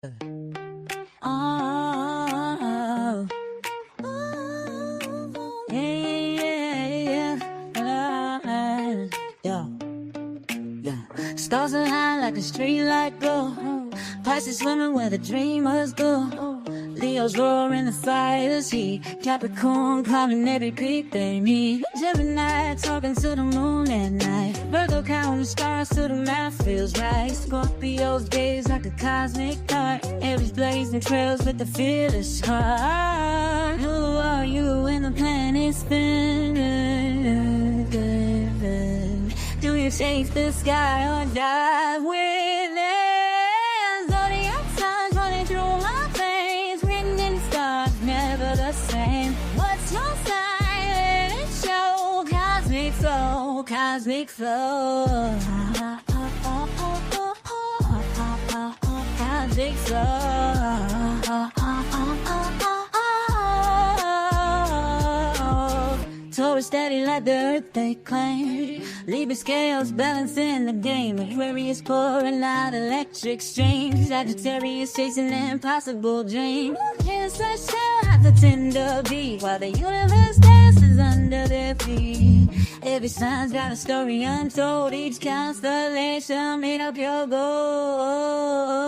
Oh, yeah, yeah. Stars are high like a street light glow. Pisces swimming where the dreamers go. Leo's roaring the fire's heat. Capricorn climbing every peak they meet. Gemini talking to the moon at night. Virgo counting stars till the math feels right. Scorpio's gaze like a cosmic dart. Aries blazing trails with the fearless heart. Who are you when the planet's spinning? Do you chase the sky or dive with it? Zodiac signs running through my veins. Written in the stars, never the same. What's your sign? Let it show. Cosmic flow, cosmic flow. Cosmic flow. Taurus steady like the earth they claim. Libra scales balancing the game. Aquarius pouring out electric streams. Sagittarius chasing an impossible dream. Cancer shall have the tender beat while the universe dances under their feet. Every sign's got a story untold. Each constellation made up your goal.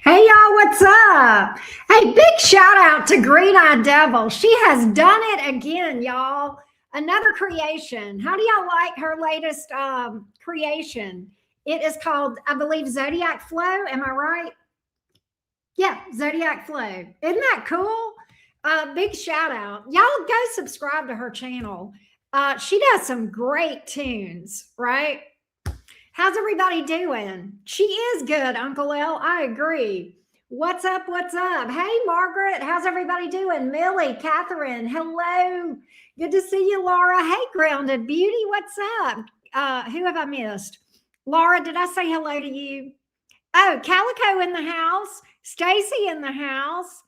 Hey y'all, what's up? Hey, big shout out to Green Eye Devil. She has done it again, y'all. Another creation. How do y'all like her latest creation? It is called, I believe, Zodiac Flow. Am I right? Yeah, Zodiac Flow. Isn't that cool? Big shout out. Y'all go subscribe to her channel. She does some great tunes, right? How's everybody doing? She is good, Uncle L. I agree. What's up? What's up? Hey, Margaret. How's everybody doing? Millie, Catherine, hello. Good to see you, Laura. Hey, Grounded Beauty. What's up? Who have I missed? Laura, did I say hello to you? Oh, Calico in the house. Stacy in the house.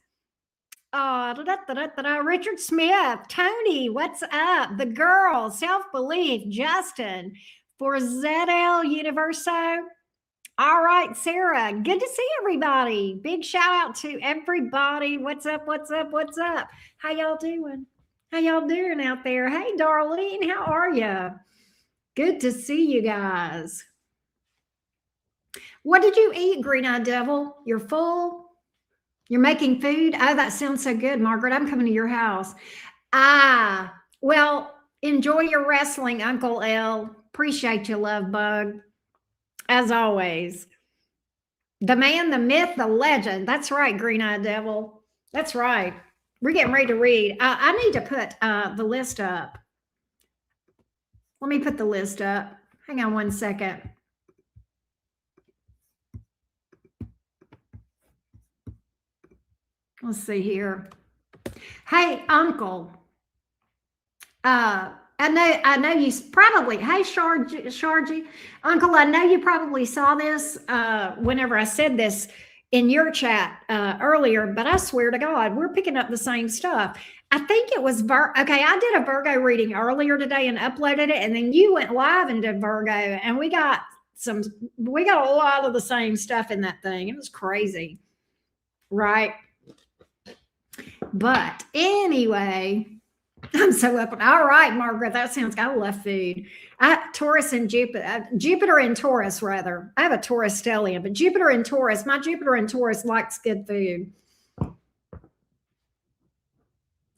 Richard Smith. Tony, what's up? The girl, Self-Belief, Justin. For ZL Universo. All right, Sarah, good to see everybody. Big shout out to everybody. What's up, what's up, what's up? How y'all doing? How y'all doing out there? Hey, Darlene, how are you? Good to see you guys. What did you eat, Green Eye Devil? You're full? You're making food? Oh, that sounds so good, Margaret. I'm coming to your house. Well, enjoy your wrestling, Uncle L. Appreciate you, love bug. As always. The man, the myth, the legend. That's right, Green Eye Devil. That's right. We're getting ready to read. I need to put the list up. Let me put the list up. Hang on one second. Let's see here. Hey, Uncle. I know you probably, hey, Sharji, Uncle, I know you probably saw this whenever I said this in your chat earlier, but I swear to God, we're picking up the same stuff. I think it was, okay, I did a Virgo reading earlier today and uploaded it, and then you went live and did Virgo, and we got a lot of the same stuff in that thing. It was crazy, right? But anyway, I'm so up. All right, Margaret, that sounds good. I love food. Taurus and Jupiter and Taurus, rather. I have a Taurus stellium, but Jupiter and Taurus, my Jupiter and Taurus likes good food.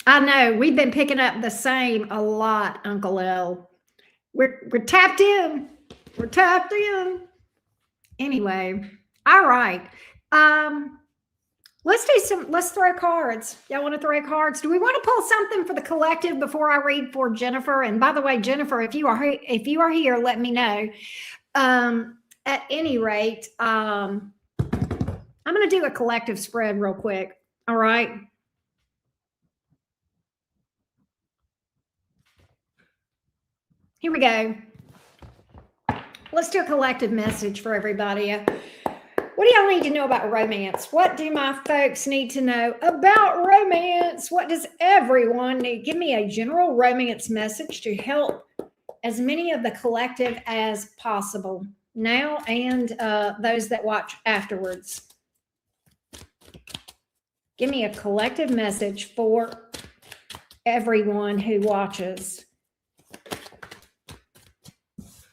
I know, we've been picking up the same a lot, Uncle L. We're tapped in. We're tapped in. Anyway, all right. Let's throw cards. Y'all want to throw cards? Do we want to pull something for the collective before I read for Jennifer? And by the way, Jennifer, if you are here, let me know. At any rate, I'm going to do a collective spread real quick. All right. Here we go. Let's do a collective message for everybody. What do y'all need to know about romance? What do my folks need to know about romance? What does everyone need? Give me a general romance message to help as many of the collective as possible now and those that watch afterwards. Give me a collective message for everyone who watches.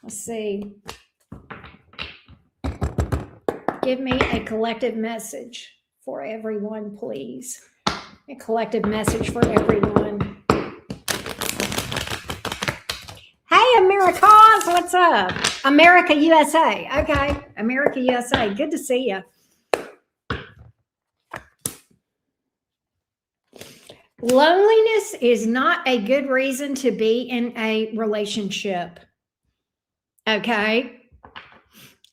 Let's see. Give me a collective message for everyone, please. A collective message for everyone. Hey, Americans, what's up? America, USA. Okay, America, USA. Good to see you. Loneliness is not a good reason to be in a relationship. Okay?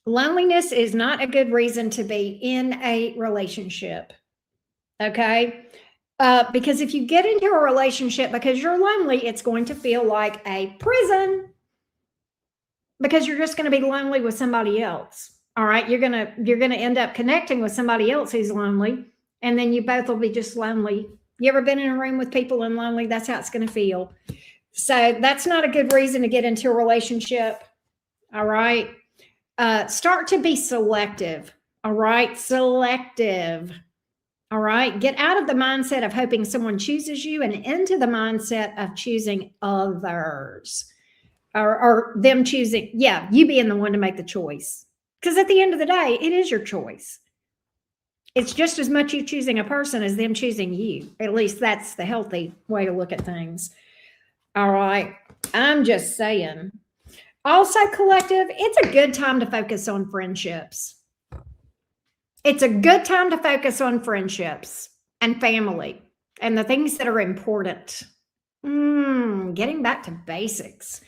Loneliness is not a good reason to be in a relationship. Okay? Because if you get into a relationship because you're lonely, it's going to feel like a prison because you're just going to be lonely with somebody else. All right? You're going to end up connecting with somebody else who's lonely, and then you both will be just lonely. You ever been in a room with people and lonely? That's how it's going to feel. So that's not a good reason to get into a relationship. All right. Start to be selective. All right. Selective. All right. Get out of the mindset of hoping someone chooses you and into the mindset of choosing others or them choosing. Yeah. You being the one to make the choice. Because at the end of the day, it is your choice. It's just as much you choosing a person as them choosing you. At least that's the healthy way to look at things. All right. I'm just saying. Also, collective, it's a good time to focus on friendships. It's a good time to focus on friendships and family and the things that are important. Getting back to basics.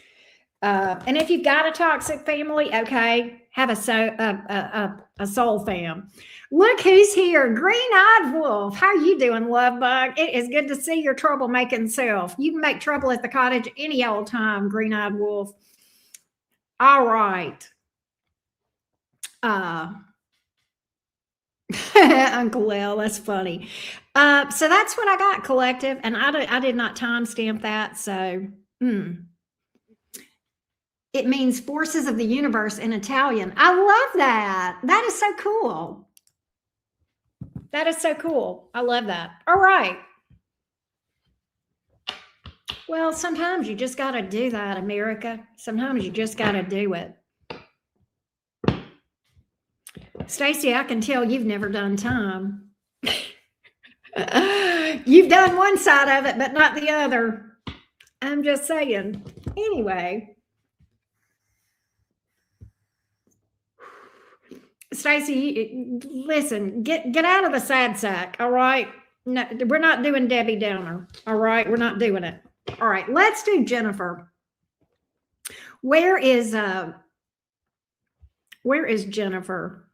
And if you've got a toxic family, okay, have a soul fam. Look who's here, Green-Eyed Wolf. How you doing, love bug? It is good to see your troublemaking self. You can make trouble at the cottage any old time, Green-Eyed Wolf. All right. Uncle L, that's funny. So that's what I got, collective, and I did not timestamp that, so it means forces of the universe in Italian. I love that. That is so cool. That is so cool. I love that. All right. Well, sometimes you just got to do that, America. Sometimes you just got to do it. Stacy, I can tell you've never done time. You've done one side of it, but not the other. I'm just saying. Anyway. Stacy, listen, get out of the sad sack, all right? No, we're not doing Debbie Downer, all right? We're not doing it. All right, let's do Jennifer. Where is Jennifer?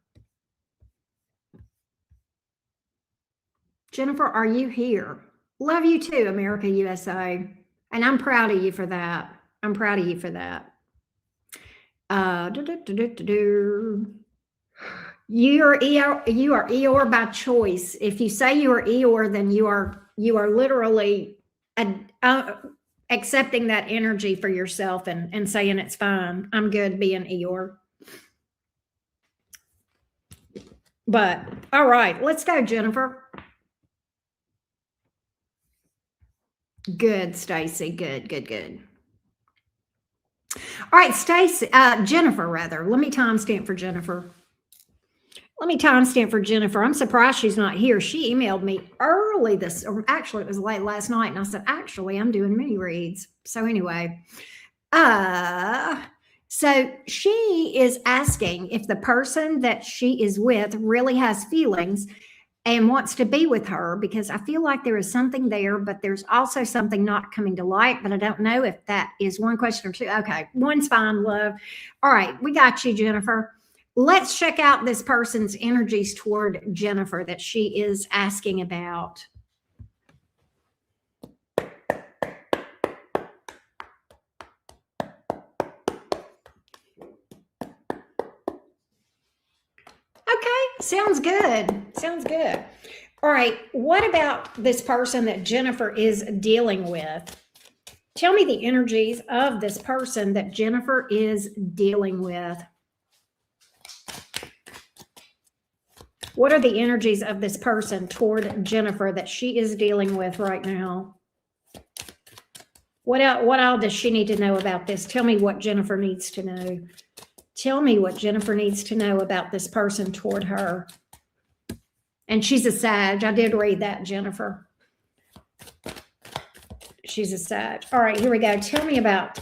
Jennifer, are you here? Love you too, America, USA. And I'm proud of you for that. I'm proud of you for that. You are Eeyore by choice. If you say you are Eeyore, then you are literally accepting that energy for yourself and saying it's fine. I'm good being Eeyore. But all right, let's go, Jennifer. Good, Stacy. Good. All right, Stacy, Jennifer, rather. Let me timestamp for Jennifer. I'm surprised she's not here. She emailed me early or actually it was late last night, and I said, actually, I'm doing mini reads. So anyway, so she is asking if the person that she is with really has feelings and wants to be with her, because I feel like there is something there, but there's also something not coming to light, but I don't know if that is one question or two. Okay, one's fine, love. All right, we got you, Jennifer. Let's check out this person's energies toward Jennifer that she is asking about. Okay, Sounds good. Sounds good. All right. What about this person that Jennifer is dealing with? Tell me the energies of this person that Jennifer is dealing with. What are the energies of this person toward Jennifer that she is dealing with right now? What else does she need to know about this? Tell me what Jennifer needs to know. Tell me what Jennifer needs to know about this person toward her. And she's a Sag. I did read that, Jennifer. She's a Sag. All right, here we go. Tell me about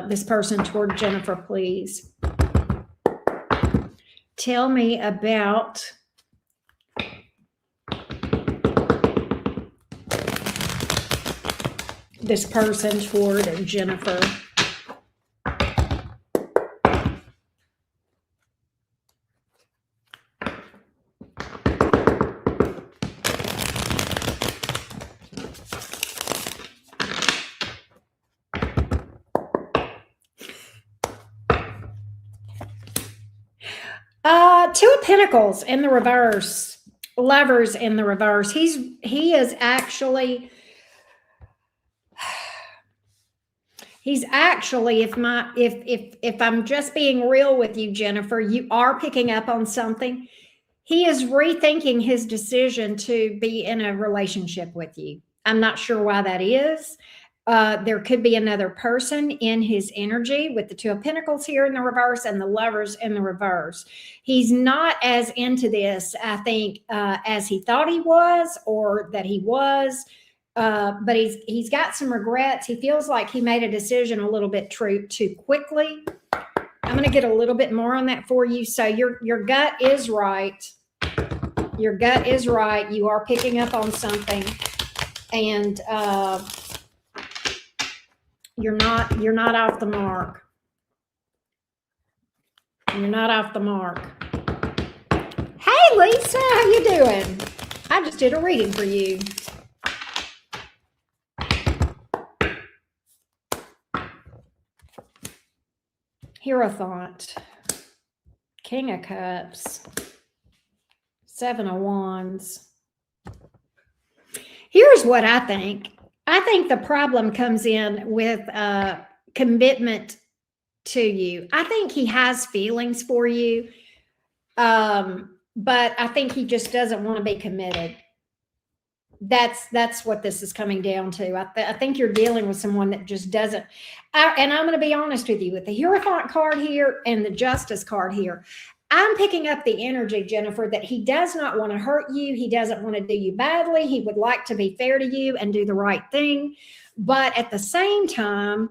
this person toward Jennifer, please. Tell me about this person toward Jennifer. Two of Pentacles in the reverse, Lovers in the reverse. He is actually, if I'm just being real with you, Jennifer, you are picking up on something. He is rethinking his decision to be in a relationship with you. I'm not sure why that is. There could be another person in his energy with the Two of Pentacles here in the reverse and the Lovers in the reverse. He's not as into this, I think, as he thought he was or that he was. But he's got some regrets. He feels like he made a decision a little bit too quickly. I'm going to get a little bit more on that for you. So your gut is right. Your gut is right. You are picking up on something, and you're not off the mark. You're not off the mark. Hey, Lisa, how you doing? I just did a reading for you. Hierophant, King of Cups, Seven of Wands. Here's what I think. I think the problem comes in with commitment to you. I think he has feelings for you, but I think he just doesn't want to be committed. That's what this is coming down to. I think you're dealing with someone that just doesn't. And I'm going to be honest with you, with the Hierophant card here and the Justice card here, I'm picking up the energy, Jennifer, that he does not want to hurt you. He doesn't want to do you badly. He would like to be fair to you and do the right thing. But at the same time,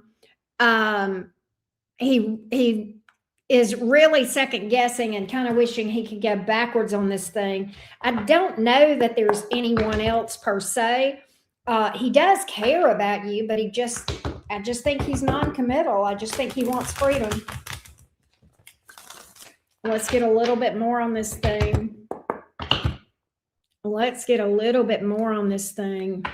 he is really second guessing and kind of wishing he could go backwards on this thing. I don't know that there's anyone else per se. He does care about you, but I just think he's non-committal. I just think he wants freedom. Let's get a little bit more on this thing. Let's get a little bit more on this thing.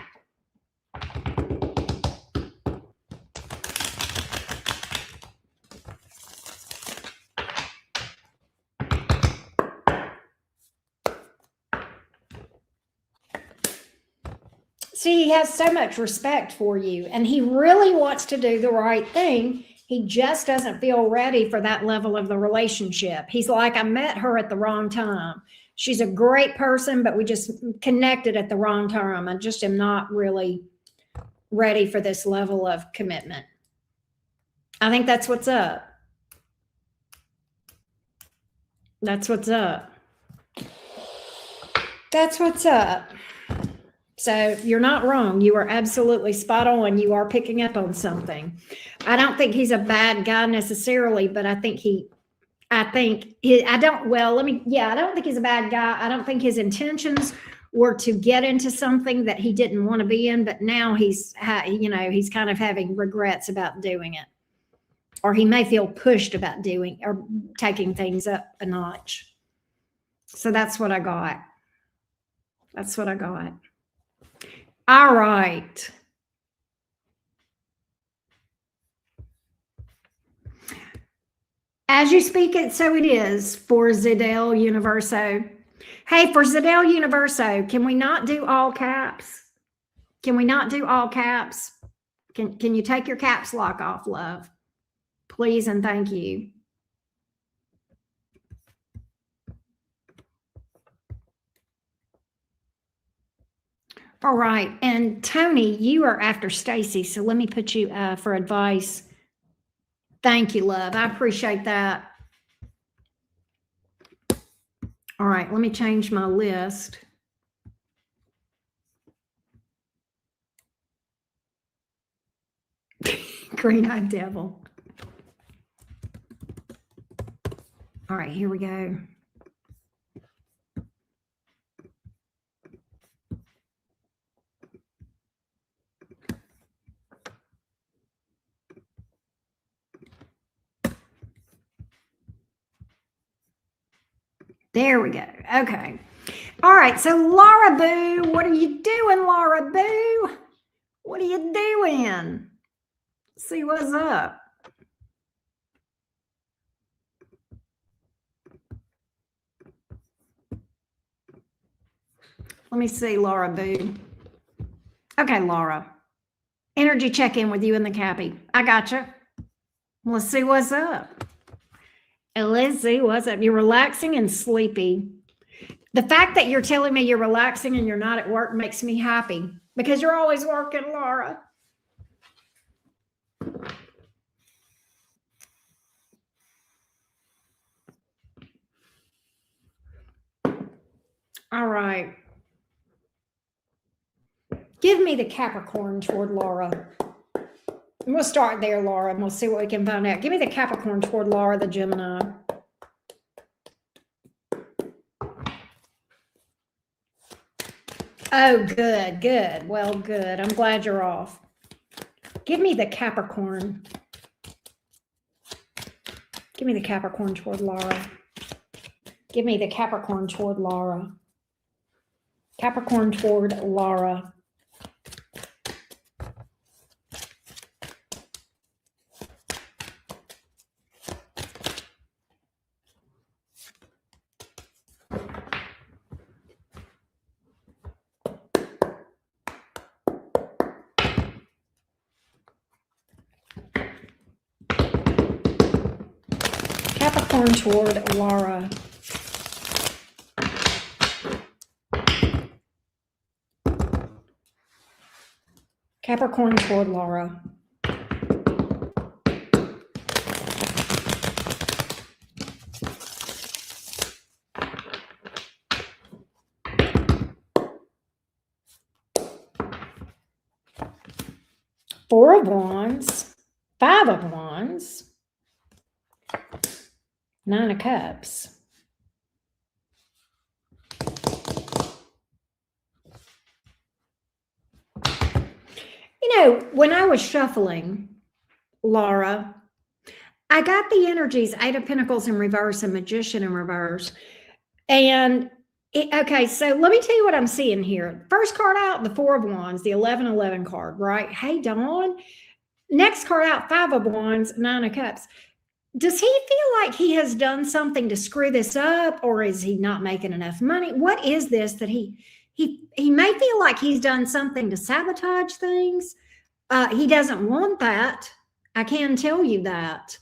See, he has so much respect for you, and he really wants to do the right thing. He just doesn't feel ready for that level of the relationship. He's like, I met her at the wrong time. She's a great person, but we just connected at the wrong time. I just am not really ready for this level of commitment. I think that's what's up. That's what's up. That's what's up. So you're not wrong. You are absolutely spot on. You are picking up on something. I don't think he's a bad guy necessarily, but I don't think he's a bad guy. I don't think his intentions were to get into something that he didn't want to be in, but now he's kind of having regrets about doing it. Or he may feel pushed about doing or taking things up a notch. So that's what I got. That's what I got. All right. As you speak it, so it is for Zidell Universo. Hey, for Zadell Universo, can we not do all caps? Can we not do all caps? Can you take your caps lock off, love? Please and thank you. All right. And Tony, you are after Stacy, so let me put you for advice. Thank you, love. I appreciate that. All right, let me change my list. Green-eyed devil. All right, here we go. There we go. Okay. All right. So Laura Boo, what are you doing, Laura Boo? What are you doing? See what's up. Let me see, Laura Boo. Okay, Laura. Energy check-in with you and the Cappy. I gotcha. Let's see what's up. Let's see what's up. You're relaxing and sleepy. The fact that you're telling me you're relaxing and you're not at work makes me happy because you're always working, Laura. All right. Give me the Capricorn toward Laura. And we'll start there, Laura, and we'll see what we can find out. Give me the Capricorn toward Laura, the Gemini. Oh, good, good. Well, good. I'm glad you're off. Give me the Capricorn. Give me the Capricorn toward Laura. Give me the Capricorn toward Laura. Capricorn toward Laura. Capricorn toward Laura. Capricorn toward Laura. Four of Wands, Five of Wands, Nine of Cups. You know, when I was shuffling, Laura, I got the energies, Eight of Pentacles in reverse and Magician in reverse. And okay, so let me tell you what I'm seeing here. First card out, the Four of Wands, the 11-11 card, right? Hey, Dawn. Next card out, Five of Wands, Nine of Cups. Does he feel like he has done something to screw this up, or is he not making enough money? What is this that he may feel like he's done something to sabotage things? He doesn't want that. I can tell you that.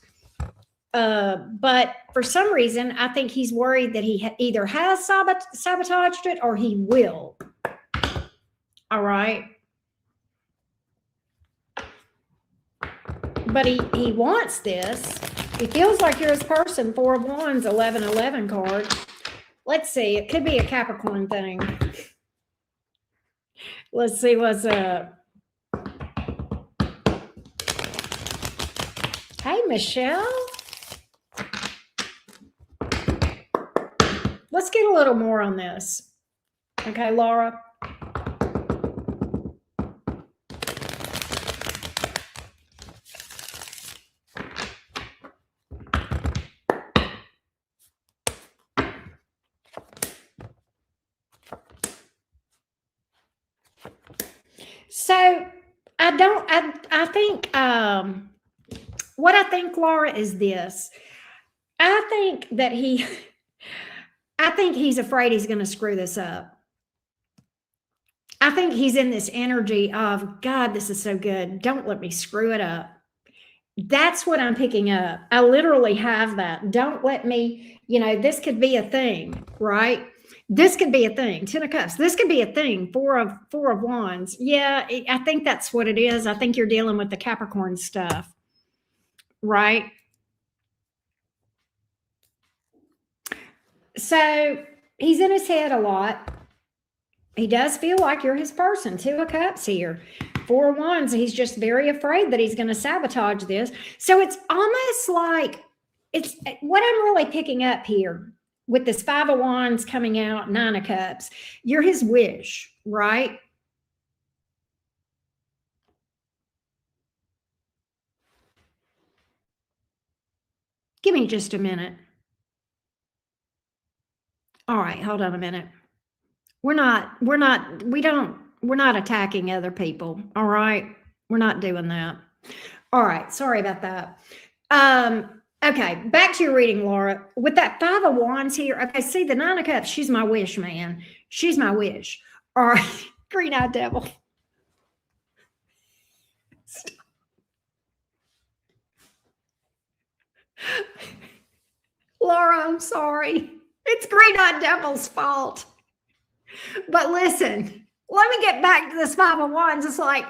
But for some reason, I think he's worried that he either has sabotaged it or he will. All right. But he wants this. He feels like you're his person. Four of Wands, 11-11 card. Let's see. It could be a Capricorn thing. Let's see what's up. Hey, Michelle. Let's get a little more on this. Okay, Laura. So I think what I think, Laura, is this. I think that I think he's afraid he's going to screw this up. I think he's in this energy of, God, this is so good. Don't let me screw it up. That's what I'm picking up. I literally have that. Don't let me, this could be a thing, right? This could be a thing. 10 of Cups. This could be a thing. Four of Wands. Yeah, I think that's what it is. I think you're dealing with the Capricorn stuff, right? So he's in his head a lot. He does feel like you're his person. 2 of Cups here. 4 of Wands. He's just very afraid that he's going to sabotage this. So it's almost like, it's what I'm really picking up here with this 5 of Wands coming out, 9 of Cups. You're his wish, right? Give me just a minute. All right, hold on a minute. We're not attacking other people. All right. We're not doing that. All right. Sorry about that. Okay. Back to your reading, Laura. With that 5 of Wands here. Okay. See the 9 of Cups. She's my wish, man. She's my wish. All right. Green-eyed devil. Stop. Laura, I'm sorry. It's Green-eyed devil's fault. But listen, let me get back to this 5 of Wands. It's like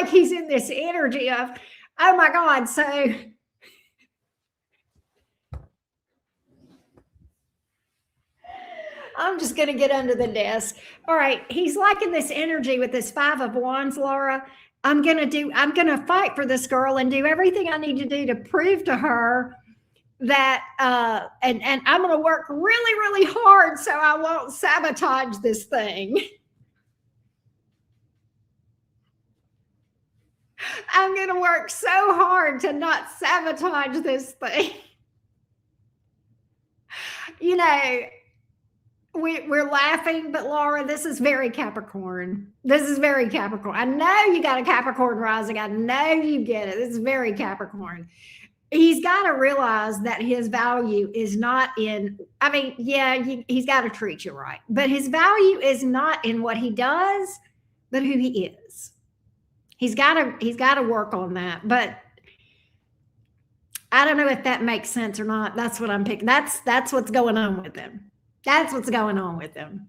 he's in this energy of, oh my God. So I'm just going to get under the desk. All right. He's like in this energy with this 5 of Wands, Laura. I'm going to fight for this girl and do everything I need to do to prove to her that and I'm going to work really, really hard so I won't sabotage this thing. I'm going to work so hard to not sabotage this thing. We're laughing, but Laura, this is very Capricorn. This is very Capricorn. I know you got a Capricorn rising. I know you get it. This is very Capricorn. He's got to realize that his value is not in, he's got to treat you right, but his value is not in what he does, but who he is. He's got to work on that, but I don't know if that makes sense or not. That's what I'm picking. That's what's going on with him. That's what's going on with him.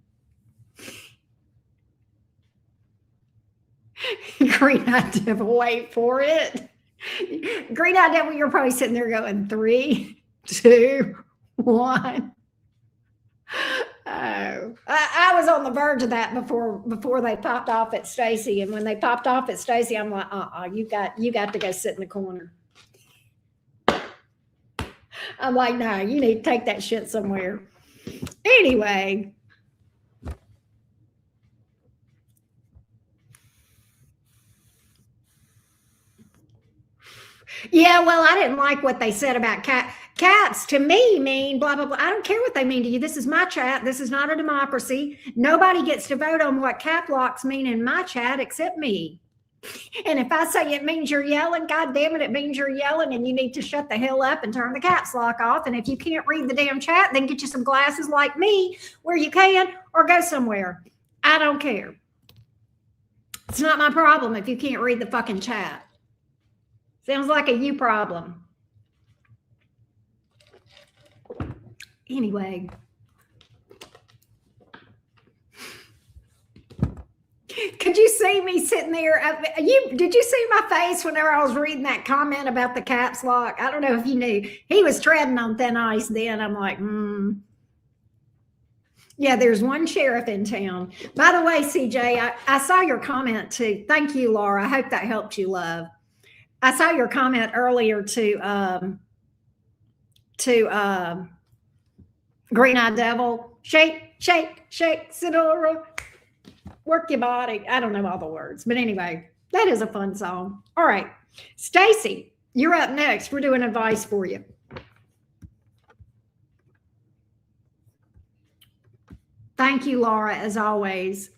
Green-eyed devil, wait for it. Green-eyed devil, you're probably sitting there going 3, 2, 1. Oh, I was on the verge of that before they popped off at Stacy, and when they popped off at Stacy, I'm like, you got to go sit in the corner. I'm like, no, you need to take that shit somewhere. Anyway. Yeah, well, I didn't like what they said about cats. To me mean blah, blah, blah. I don't care what they mean to you. This is my chat. This is not a democracy. Nobody gets to vote on what cap locks mean in my chat except me. And if I say it means you're yelling, God damn it, it means you're yelling and you need to shut the hell up and turn the caps lock off. And if you can't read the damn chat, then get you some glasses like me where you can, or go somewhere. I don't care. It's not my problem if you can't read the fucking chat. Sounds like a you problem. Anyway. Could you see me sitting there? Did you see my face whenever I was reading that comment about the caps lock? I don't know if you knew. He was treading on thin ice then. I'm like, Yeah, there's one sheriff in town. By the way, CJ, I saw your comment too. Thank you, Laura. I hope that helped you, love. I saw your comment earlier to Green-eyed devil. Shake, shake, shake, Sonora. Work your body. I don't know all the words, but anyway, that is a fun song. All right, Stacy, you're up next. We're doing advice for you. Thank you, Laura, as always.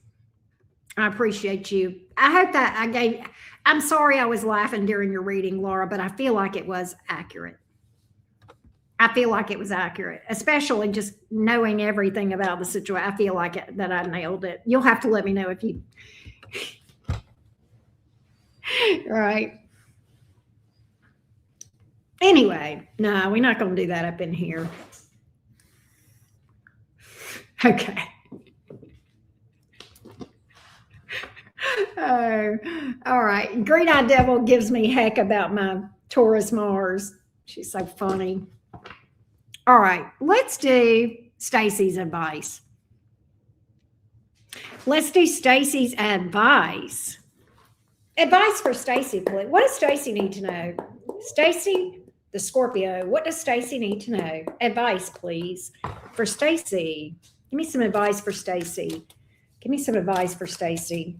I appreciate you. I hope that I'm sorry I was laughing during your reading, Laura, but I feel like it was accurate. I feel like it was accurate, especially just knowing everything about the situation. I feel like that I nailed it. You'll have to let me know if you. Right. Anyway, no, we're not going to do that up in here. Okay. Oh, all right. Green Eye Devil gives me heck about my Taurus Mars. She's so funny. All right, let's do Stacy's advice. Let's do Stacy's advice. Advice for Stacy, please. What does Stacy need to know? Stacy, the Scorpio, what does Stacy need to know? Advice, please, for Stacy. Give me some advice for Stacy. Give me some advice for Stacy.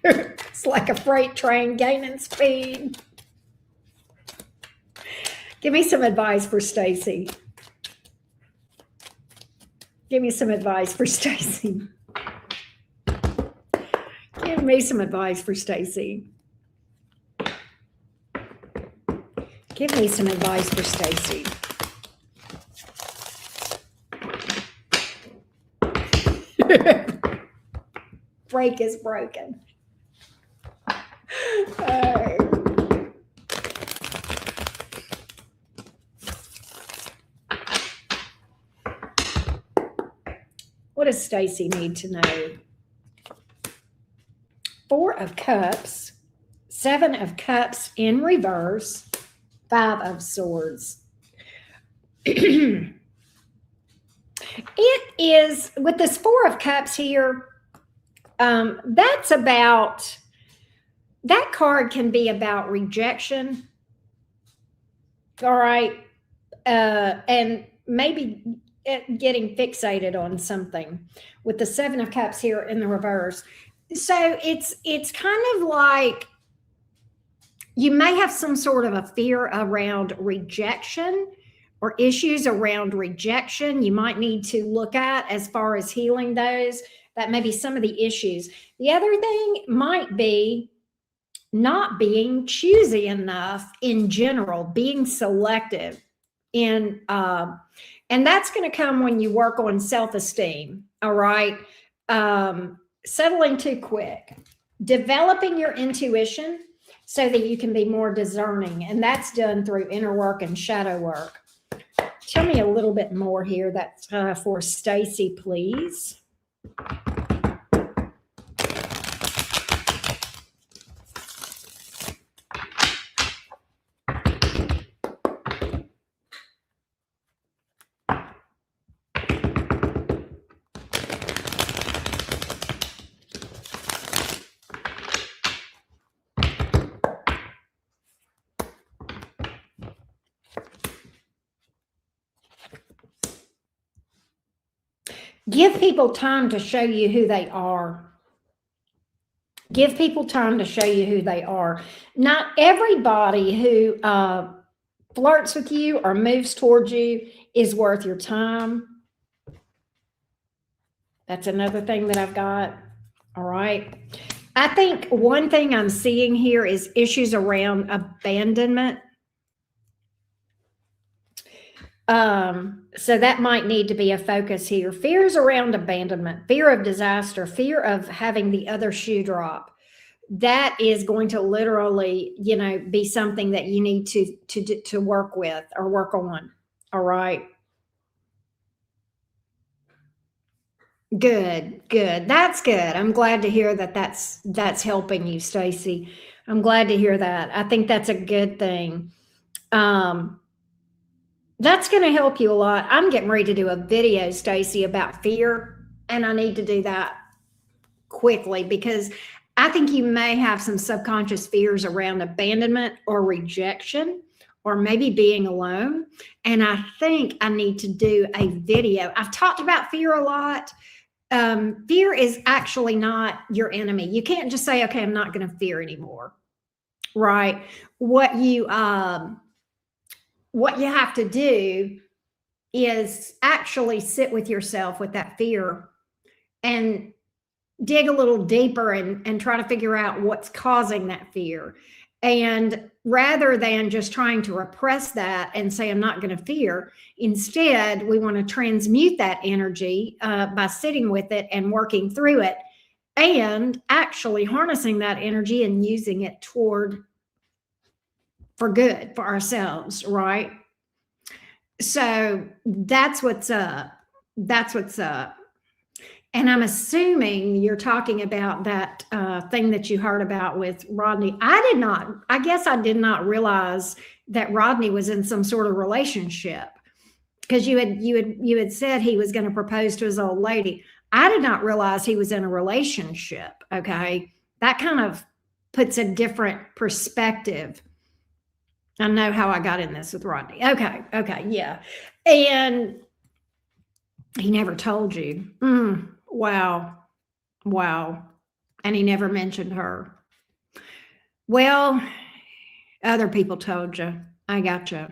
It's like a freight train gaining speed. Give me some advice for Stacy. Give me some advice for Stacy. Give me some advice for Stacy. Give me some advice for Stacy. Break is broken. What does Stacy need to know? 4 of Cups, 7 of Cups in reverse, 5 of Swords. It is, with this 4 of Cups here, that's about, that card can be about rejection. All right. And maybe getting fixated on something with the 7 of Cups here in the reverse. So it's kind of like you may have some sort of a fear around rejection or issues around rejection you might need to look at as far as healing those. That may be some of the issues. The other thing might be not being choosy enough in general, being selective in, and that's going to come when you work on self-esteem. All right. Settling too quick, developing your intuition so that you can be more discerning. And that's done through inner work and shadow work. Tell me a little bit more here. That's for Stacy, please. Give people time to show you who they are. Give people time to show you who they are. Not everybody who flirts with you or moves towards you is worth your time. That's another thing that I've got. All right. I think one thing I'm seeing here is issues around abandonment. So that might need to be a focus here. Fears around abandonment, fear of disaster, fear of having the other shoe drop. That is going to literally, be something that you need to work with or work on. All right. Good. That's good. I'm glad to hear that that's helping you, Stacy. I'm glad to hear that. I think that's a good thing. That's going to help you a lot. I'm getting ready to do a video, Stacy, about fear, and I need to do that quickly because I think you may have some subconscious fears around abandonment or rejection or maybe being alone. And I think I need to do a video. I've talked about fear a lot. Fear is actually not your enemy. You can't just say, okay, I'm not going to fear anymore, right? What you what you have to do is actually sit with yourself with that fear and dig a little deeper and try to figure out what's causing that fear. And rather than just trying to repress that and say, I'm not going to fear, instead, we want to transmute that energy by sitting with it and working through it and actually harnessing that energy and using it toward for good for ourselves, right? So that's what's up. That's what's up. And I'm assuming you're talking about that thing that you heard about with Rodney. I guess I did not realize that Rodney was in some sort of relationship, because you had said he was going to propose to his old lady. I did not realize he was in a relationship. Okay. That kind of puts a different perspective. I know how I got in this with Rodney. Okay. Okay. Yeah. And he never told you. Wow. Wow. And he never mentioned her. Well, other people told you. I got you.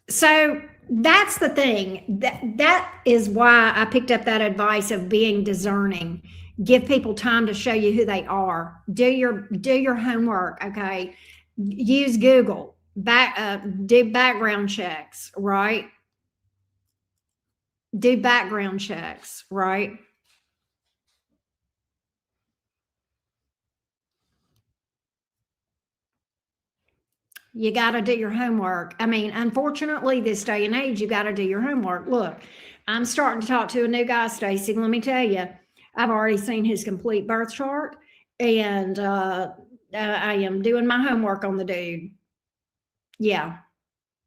So that's the thing. That is why I picked up that advice of being discerning. Give people time to show you who they are. Do your homework. Okay. Use Google. Do background checks, right? Do background checks, right? You got to do your homework. I mean, unfortunately, this day and age, you got to do your homework. Look, I'm starting to talk to a new guy, Stacy. Let me tell you, I've already seen his complete birth chart, and I am doing my homework on the dude. Yeah,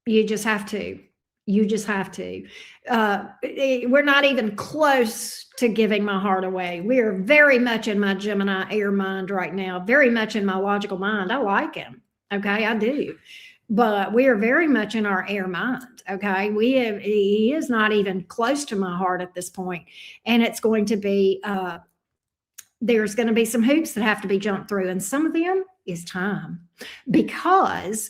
you just have to. You just have to. We're not even close to giving my heart away. We are very much in my Gemini air mind right now, very much in my logical mind. I like him. Okay, I do. But we are very much in our air mind. Okay, he is not even close to my heart at this point. And it's going to be, there's going to be some hoops that have to be jumped through. And some of them is time, because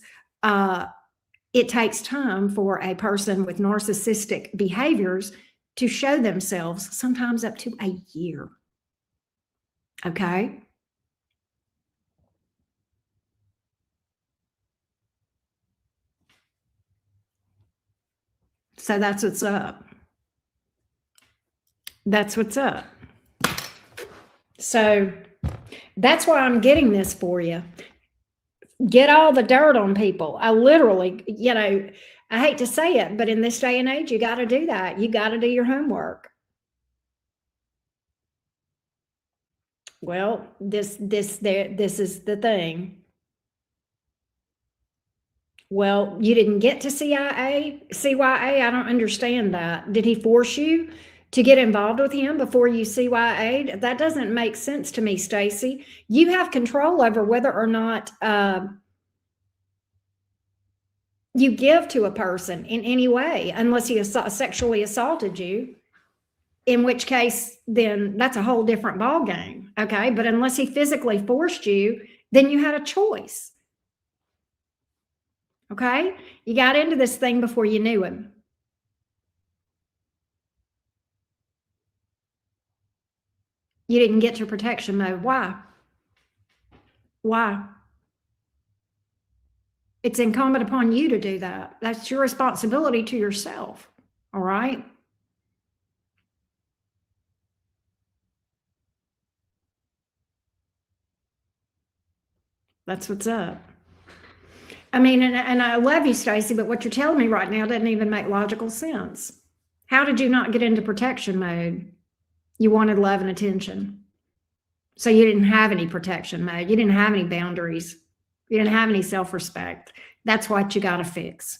it takes time for a person with narcissistic behaviors to show themselves, sometimes up to a year. Okay. So that's what's up. That's what's up. So that's why I'm getting this for you. Get all the dirt on people. I literally, I hate to say it, but in this day and age, you got to do that. You got to do your homework. Well, this is the thing. Well, you didn't get to CYA. I don't understand that. Did he force you to get involved with him before you CYA'd? That doesn't make sense to me, Stacy. You have control over whether or not you give to a person in any way, unless he sexually assaulted you, in which case then that's a whole different ball game. Okay. But unless he physically forced you, then you had a choice. Okay. You got into this thing before you knew him. You didn't get to protection mode. Why? Why? It's incumbent upon you to do that. That's your responsibility to yourself. All right. That's what's up. I mean, and I love you, Stacy, but what you're telling me right now doesn't even make logical sense. How did you not get into protection mode? You wanted love and attention. So you didn't have any protection mode. You didn't have any boundaries. You didn't have any self-respect. That's what you got to fix.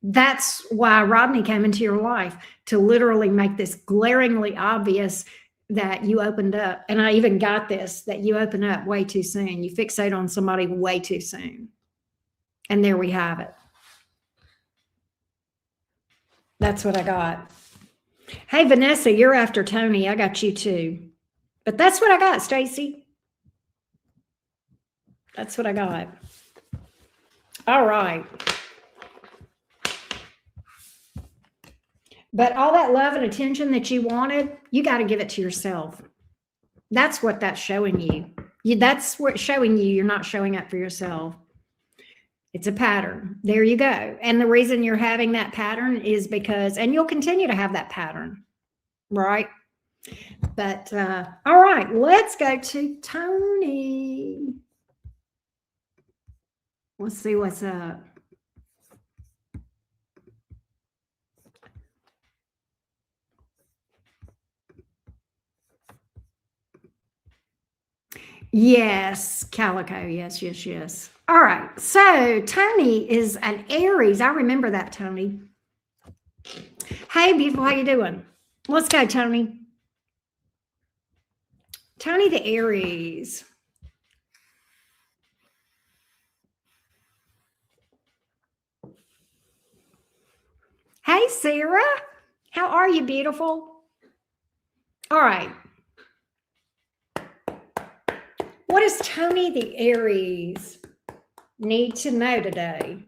That's why Rodney came into your life, to literally make this glaringly obvious that you opened up. And I even got this, that you open up way too soon. You fixate on somebody way too soon. And there we have it. That's what I got. Hey, Vanessa, you're after Tony. I got you too. But that's what I got, Stacy. That's what I got. All right. But all that love and attention that you wanted, you got to give it to yourself. That's what that's showing you. That's what showing you you're not showing up for yourself. It's a pattern. There you go. And the reason you're having that pattern is because, and you'll continue to have that pattern, right? But all right, let's go to Tony. Let's see what's up. Yes, Calico. Yes, yes, yes. All right. So Tony is an Aries. I remember that, Tony. Hey, beautiful. How you doing? Let's go, Tony. Tony the Aries. Hey, Sarah. How are you, beautiful? All right. What does Tony the Aries need to know today?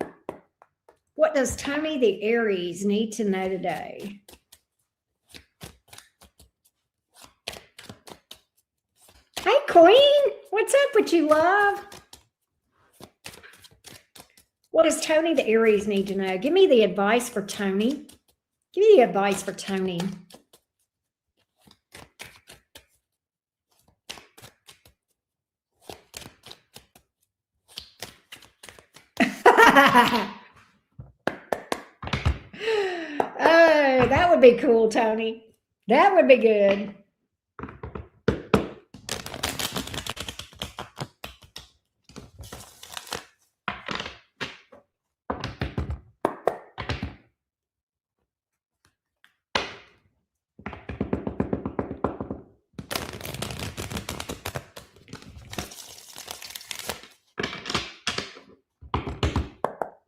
What does Tony the Aries need to know today? Hey, Queen. What's up with you, love? What does Tony the Aries need to know? Give me the advice for Tony. Give me the advice for Tony. Oh, that would be cool, Tony. That would be good.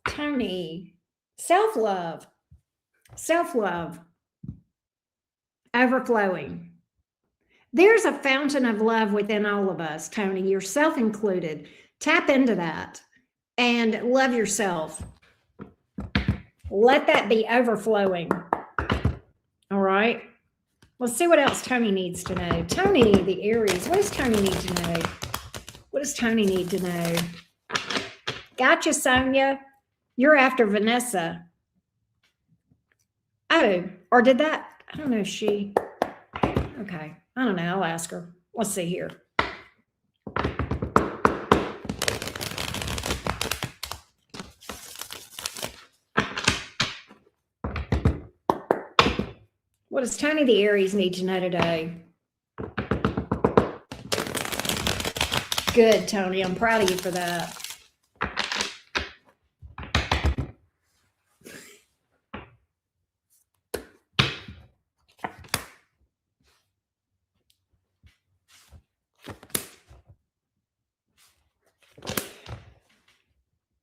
Tony, self-love, overflowing. There's a fountain of love within all of us, Tony, yourself included. Tap into that and love yourself. Let that be overflowing. All right. Let's see what else Tony needs to know. Tony, the Aries, what does Tony need to know? What does Tony need to know? Gotcha, Sonia. You're after Vanessa. Oh, or did that? I don't know if she. Okay. I don't know. I'll ask her. Let's see here. What does Tony the Aries need to know today? Good, Tony. I'm proud of you for that.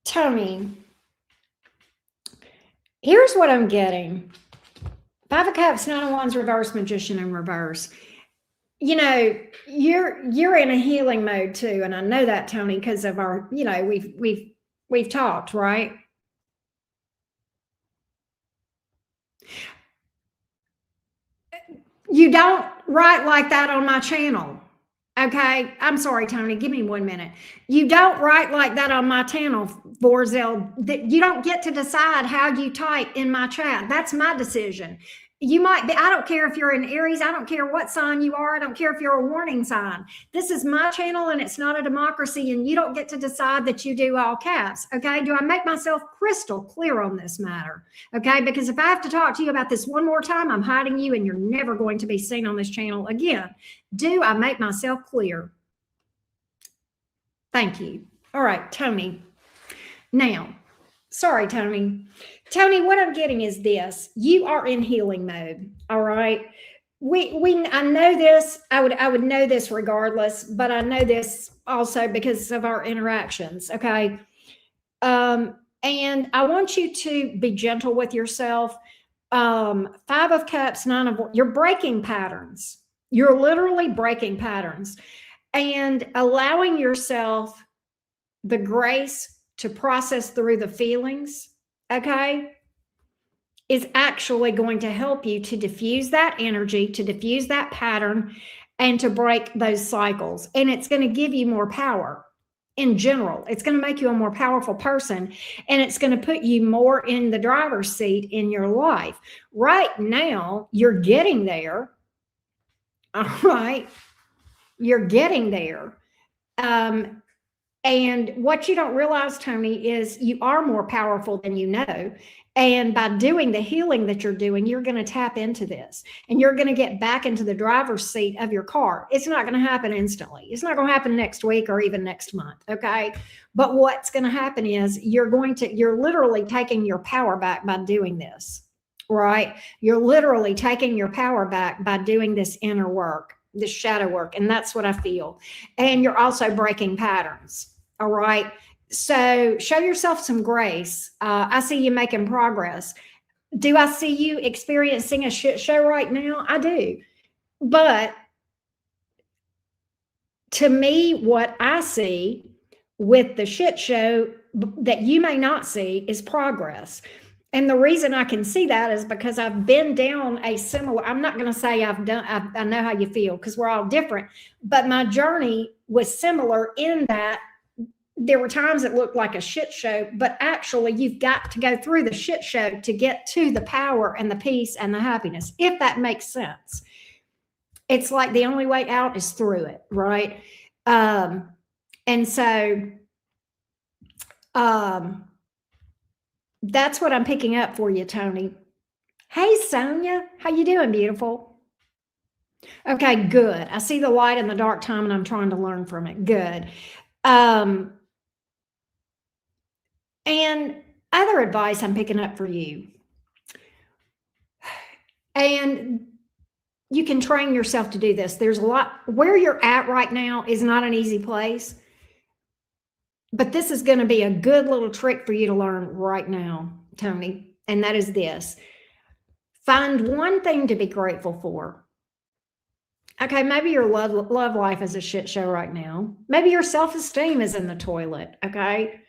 Tony, here's what I'm getting. Five of Cups, Nine of Wands, reverse, Magician in reverse. You know, you're in a healing mode too, and I know that, Tony, because of our, you know, we've talked, right? You don't write like that on my channel. Okay, I'm sorry, Tony. Give me 1 minute. You don't write like that on my channel, Vorzel. That you don't get to decide how you type in my chat. That's my decision. You might be, I don't care if you're an Aries. I don't care what sign you are. I don't care if you're a warning sign. This is my channel and it's not a democracy, and you don't get to decide that you do all caps. Okay, do I make myself crystal clear on this matter? Okay, because if I have to talk to you about this one more time, I'm hiding you and you're never going to be seen on this channel again. Do I make myself clear? Thank you. All right, Tony. Now, sorry, Tony. Tony, what I'm getting is this. You are in healing mode. All right. I know this. I would know this regardless, but I know this also because of our interactions. Okay. And I want you to be gentle with yourself. Five of Cups, Nine of Wands. You're breaking patterns. You're literally breaking patterns and allowing yourself the grace to process through the feelings, okay, is actually going to help you to diffuse that energy, to diffuse that pattern, and to break those cycles. And it's going to give you more power in general. It's going to make you a more powerful person, and it's going to put you more in the driver's seat in your life. Right now, you're getting there. All right. You're getting there. And what you don't realize, Tony, is you are more powerful than you know. And by doing the healing that you're doing, you're going to tap into this, and you're going to get back into the driver's seat of your car. It's not going to happen instantly. It's not going to happen next week or even next month. Okay. But what's going to happen is you're literally taking your power back by doing this, right? You're literally taking your power back by doing this inner work, this shadow work. And that's what I feel. And you're also breaking patterns. All right. So show yourself some grace. I see you making progress. Do I see you experiencing a shit show right now? I do. But to me, what I see with the shit show that you may not see is progress. And the reason I can see that is because I've been down a similar, I'm not going to say I know how you feel, because we're all different, but my journey was similar in that there were times it looked like a shit show, but actually you've got to go through the shit show to get to the power and the peace and the happiness, if that makes sense. It's like the only way out is through it, right? And so that's what I'm picking up for you, Tony. Hey, Sonia, how you doing, beautiful? Okay, good. I see the light in the dark time, and I'm trying to learn from it. Good. And other advice I'm picking up for you. And you can train yourself to do this. There's a lot, where you're at right now is not an easy place, but this is going to be a good little trick for you to learn right now, Tony. And that is this: find one thing to be grateful for. Okay, maybe your love life is a shit show right now. Maybe your self-esteem is in the toilet. Okay.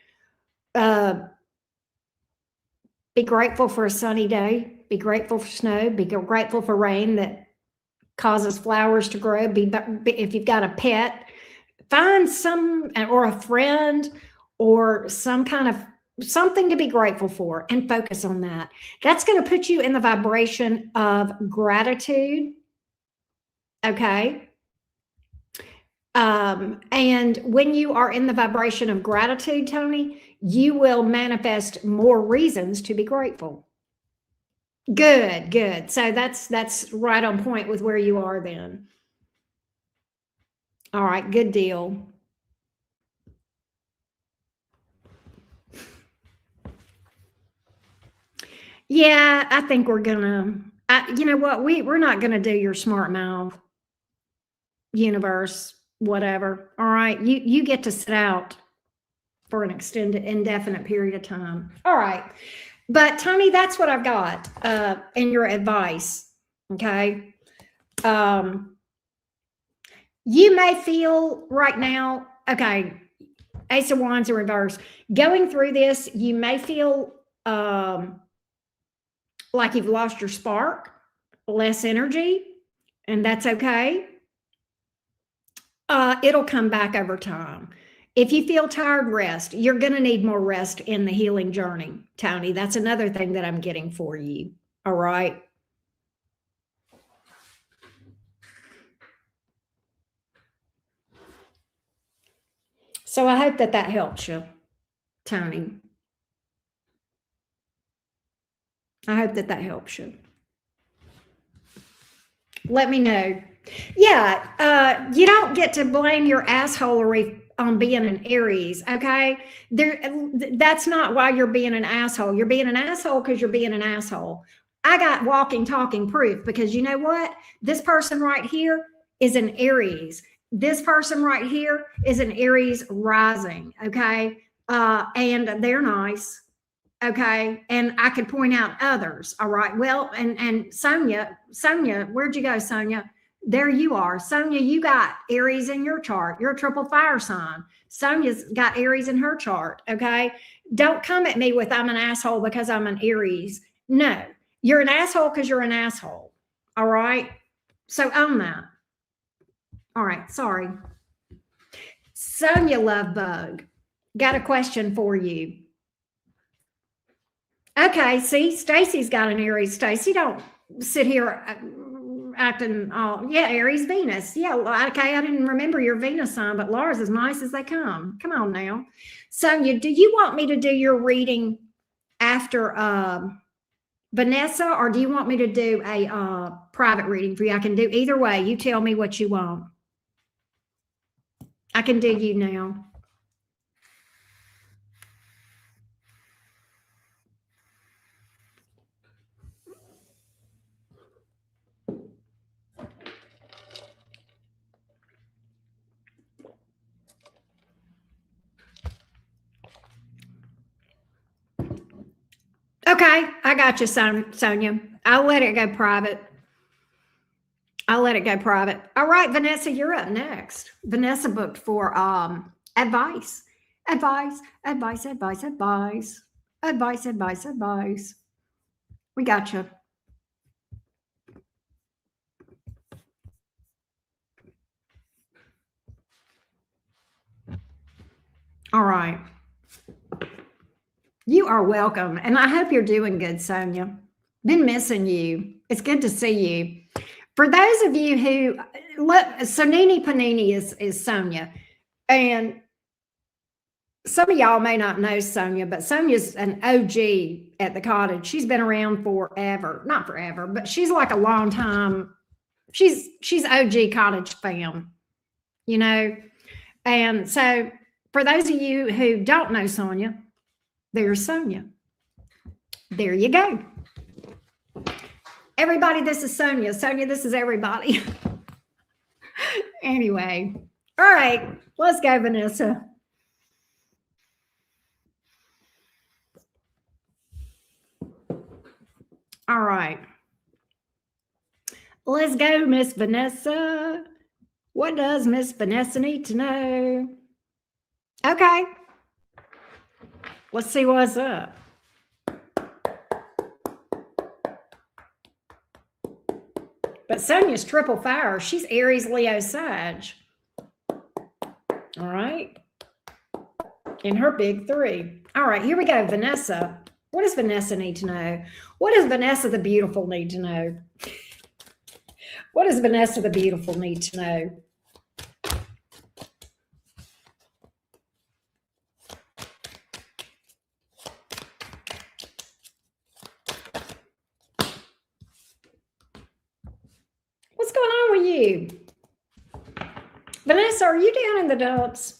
Be grateful for a sunny day. Be grateful for snow. Be grateful for rain that causes flowers to grow. If you've got a pet, find some, or a friend, or some kind of something to be grateful for, and focus on that. That's going to put you in the vibration of gratitude. Okay. And when you are in the vibration of gratitude, Tony, you will manifest more reasons to be grateful. Good, good. So that's right on point with where you are then. All right, good deal. Yeah, I think we're gonna, you know what, we're not gonna do your smart mouth, universe, whatever. All right, you get to sit out for an indefinite period of time. All right. But Tony, that's what I've got in your advice. Okay. You may feel right now, okay, Ace of Wands in reverse, going through this, you may feel like you've lost your spark, less energy, and that's okay. It'll come back over time. If you feel tired, rest. You're going to need more rest in the healing journey, Tony. That's another thing that I'm getting for you. All right. So I hope that helps you, Tony. I hope that helps you. Let me know. Yeah, you don't get to blame your assholery on being an Aries, okay? That's not why you're being an asshole. You're being an asshole because you're being an asshole. I got walking, talking proof, because you know what? This person right here is an Aries. This person right here is an Aries rising, okay? And they're nice, okay? And I could point out others, all right? Well, and Sonia, where'd you go, Sonia? There you are. Sonia, you got Aries in your chart. You're a triple fire sign. Sonia's got Aries in her chart. Okay. Don't come at me with I'm an asshole because I'm an Aries. No, you're an asshole because you're an asshole. All right. So own that. All right. Sorry. Sonia Lovebug, got a question for you. Okay. See, Stacy's got an Aries. Stacy, don't sit here acting yeah, Aries, Venus. Yeah, okay, I didn't remember your Venus sign, but Laura's as nice as they come. Come on now. Sonia, do you want me to do your reading after Vanessa, or do you want me to do a private reading for you? I can do either way. You tell me what you want. I can do you now. Okay, I got you, Sonia. I'll let it go private. I'll let it go private. All right, Vanessa, you're up next. Vanessa booked for advice. Advice, advice, advice, advice. Advice, advice, advice. We got you. All right. You are welcome. And I hope you're doing good, Sonia. Been missing you. It's good to see you. For those of you who so Nini Panini is Sonia. And some of y'all may not know Sonia, but Sonia's an OG at the cottage. She's been around forever. Not forever, but she's like a long time. She's OG cottage fam, you know. And so for those of you who don't know Sonia, there's Sonia. There you go. Everybody, this is Sonia. Sonia, this is everybody. Anyway, all right, let's go, Vanessa. All right. Let's go, Miss Vanessa. What does Miss Vanessa need to know? Okay. Let's see what's up. But Sonia's triple fire. She's Aries, Leo, Sag. All right. In her big three. All right, here we go. Vanessa. What does Vanessa need to know? What does Vanessa the Beautiful need to know? What does Vanessa the Beautiful need to know? What's going on with you? Vanessa, are you down in the dumps?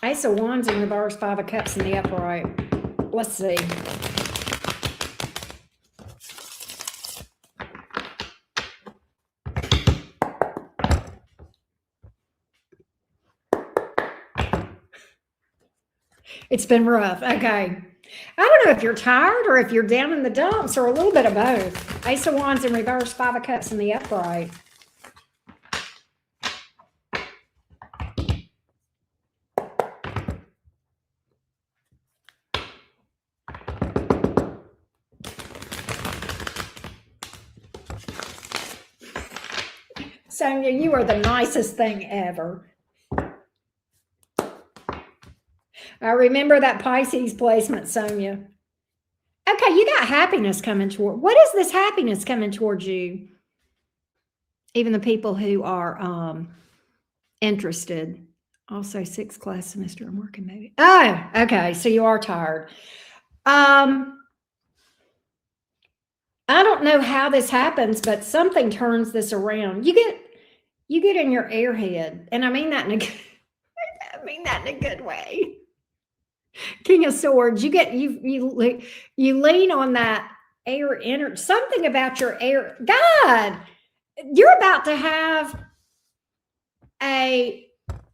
Ace of Wands in reverse, Five of Cups in the upright. Let's see. It's been rough. Okay. I don't know if you're tired or if you're down in the dumps or a little bit of both. Ace of Wands in reverse, Five of Cups in the upright. Sonia, you are the nicest thing ever. I remember that Pisces placement, Sonia. Okay, you got happiness coming toward. What is this happiness coming towards you? Even the people who are interested. Also, 6th class semester, I'm working maybe. Oh, okay. So you are tired. I don't know how this happens, but something turns this around. You get in your airhead, and I mean that in a good way. King of Swords, you lean on that air energy, something about your air. God, you're about to have a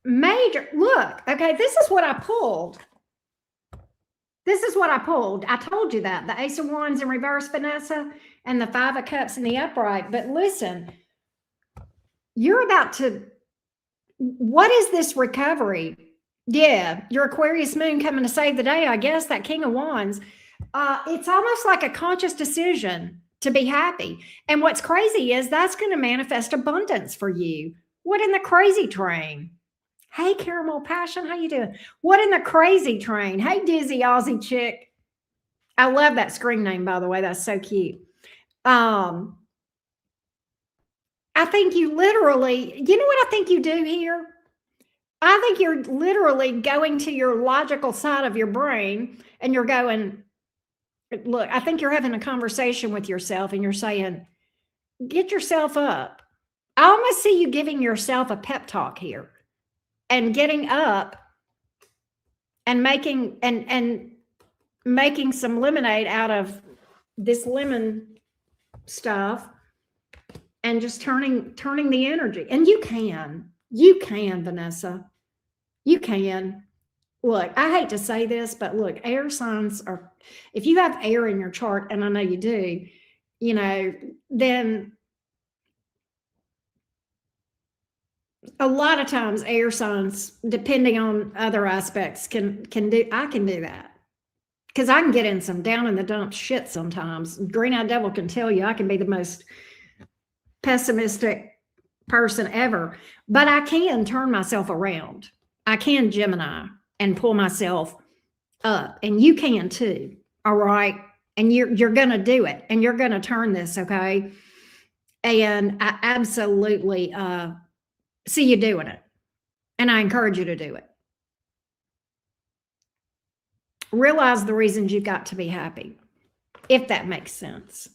major look. Okay, this is what I pulled. This is what I pulled. I told you that. The Ace of Wands in reverse, Vanessa, and the Five of Cups in the upright. But listen, you're about to, what is this recovery? Yeah, your Aquarius moon coming to save the day, I guess, that King of Wands. It's almost like a conscious decision to be happy. And what's crazy is that's going to manifest abundance for you. What in the crazy train? Hey, Caramel Passion, how you doing? What in the crazy train? Hey, Dizzy Aussie Chick. I love that screen name, by the way. That's so cute. I think you literally, you know what I think you do here? I think you're literally going to your logical side of your brain and you're going, look, I think you're having a conversation with yourself and you're saying, get yourself up. I almost see you giving yourself a pep talk here and getting up and making making some lemonade out of this lemon stuff and just turning the energy. And you can, Vanessa, you can. Look, I hate to say this, but look, air signs are, if you have air in your chart, and I know you do, then a lot of times air signs, depending on other aspects, I can do that. Because I can get in some down in the dumps shit sometimes. Green-eyed devil can tell you I can be the most pessimistic person ever, but I can turn myself around. I can Gemini and pull myself up, and you can too. All right, and you're gonna do it, and you're gonna turn this, okay? And I absolutely see you doing it, and I encourage you to do it. Realize the reasons you've got to be happy, if that makes sense.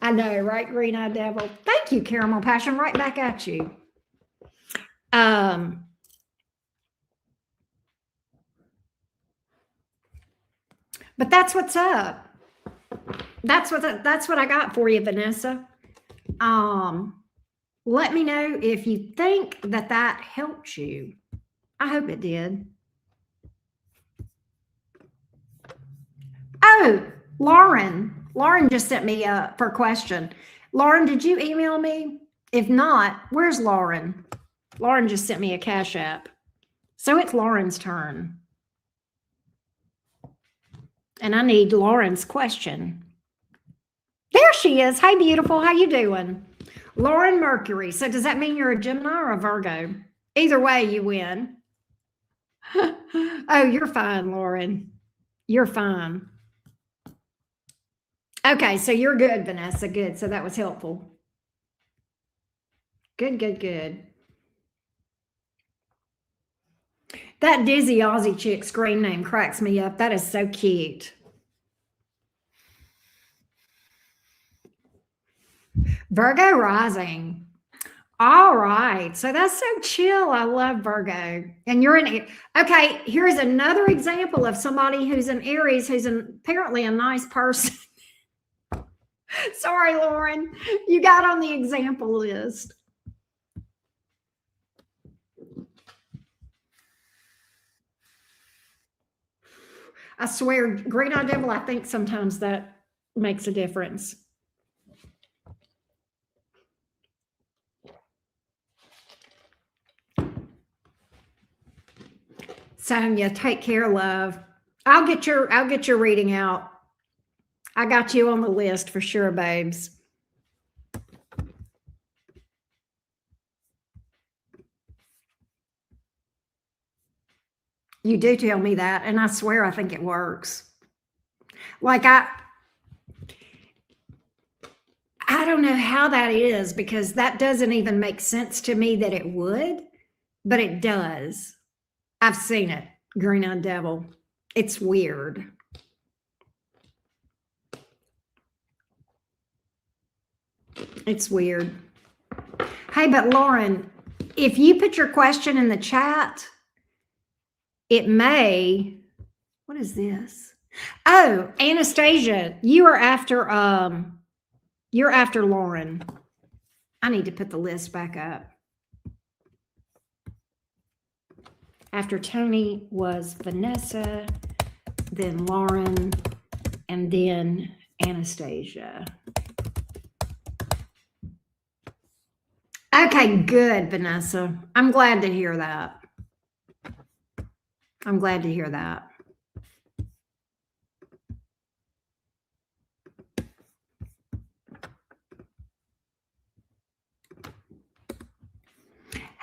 I know, right, Green-eyed devil? Thank you, Caramel Passion. Right back at you. But that's what's up. That's what I got for you, Vanessa. Let me know if you think that helped you. I hope it did. Oh, Lauren just sent me for a question. Lauren, did you email me? If not, where's Lauren? Lauren just sent me a Cash App. So it's Lauren's turn. And I need Lauren's question. There she is. Hey, beautiful. How you doing? Lauren Mercury. So does that mean you're a Gemini or a Virgo? Either way, you win. Oh, you're fine, Lauren. You're fine. Okay, so you're good, Vanessa. Good. So that was helpful. Good. That Dizzy Aussie chick screen name cracks me up. That is so cute. Virgo rising. All right. So that's so chill. I love Virgo. And you're in. Okay, here's another example of somebody who's an Aries, who's apparently a nice person. Sorry, Lauren. You got on the example list. I swear, Green-eyed devil, I think sometimes that makes a difference. Sonia, take care, love. I'll get your reading out. I got you on the list for sure, babes. You do tell me that, and I swear I think it works. Like I don't know how that is, because that doesn't even make sense to me that it would, but it does. I've seen it, Green-eyed devil. It's weird. It's weird. Hey, but Lauren, if you put your question in the chat, it may, what is this? Oh, Anastasia, you're after Lauren. I need to put the list back up. After Tony was Vanessa, then Lauren, and then Anastasia. Okay, good, Vanessa. I'm glad to hear that. I'm glad to hear that.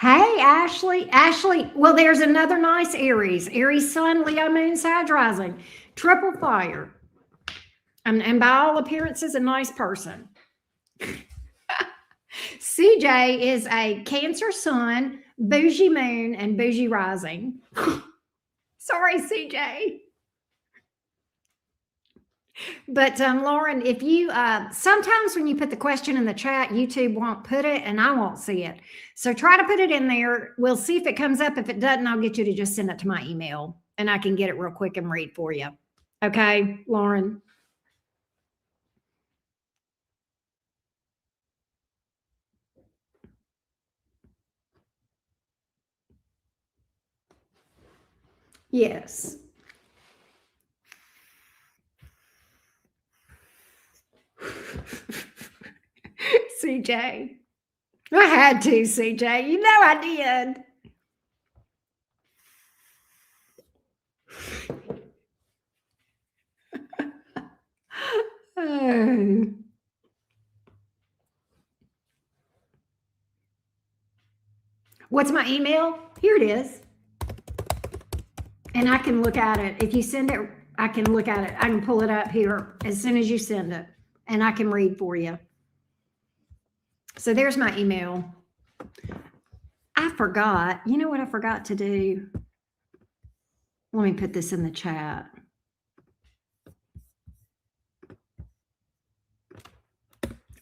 Hey, Ashley. Ashley, well, there's another nice Aries. Aries Sun, Leo Moon, Sag Rising. Triple fire. And by all appearances, a nice person. CJ is a Cancer Sun, Bougie Moon, and Bougie Rising. Sorry, CJ. But Lauren, if you sometimes when you put the question in the chat, YouTube won't put it and I won't see it. So try to put it in there. We'll see if it comes up. If it doesn't, I'll get you to just send it to my email and I can get it real quick and read for you. Okay, Lauren. Yes. CJ. I had to, CJ. You know I did. Oh. What's my email? Here it is. And I can look at it. If you send it, I can look at it. I can pull it up here as soon as you send it and I can read for you. So there's my email. I forgot. You know what I forgot to do? Let me put this in the chat.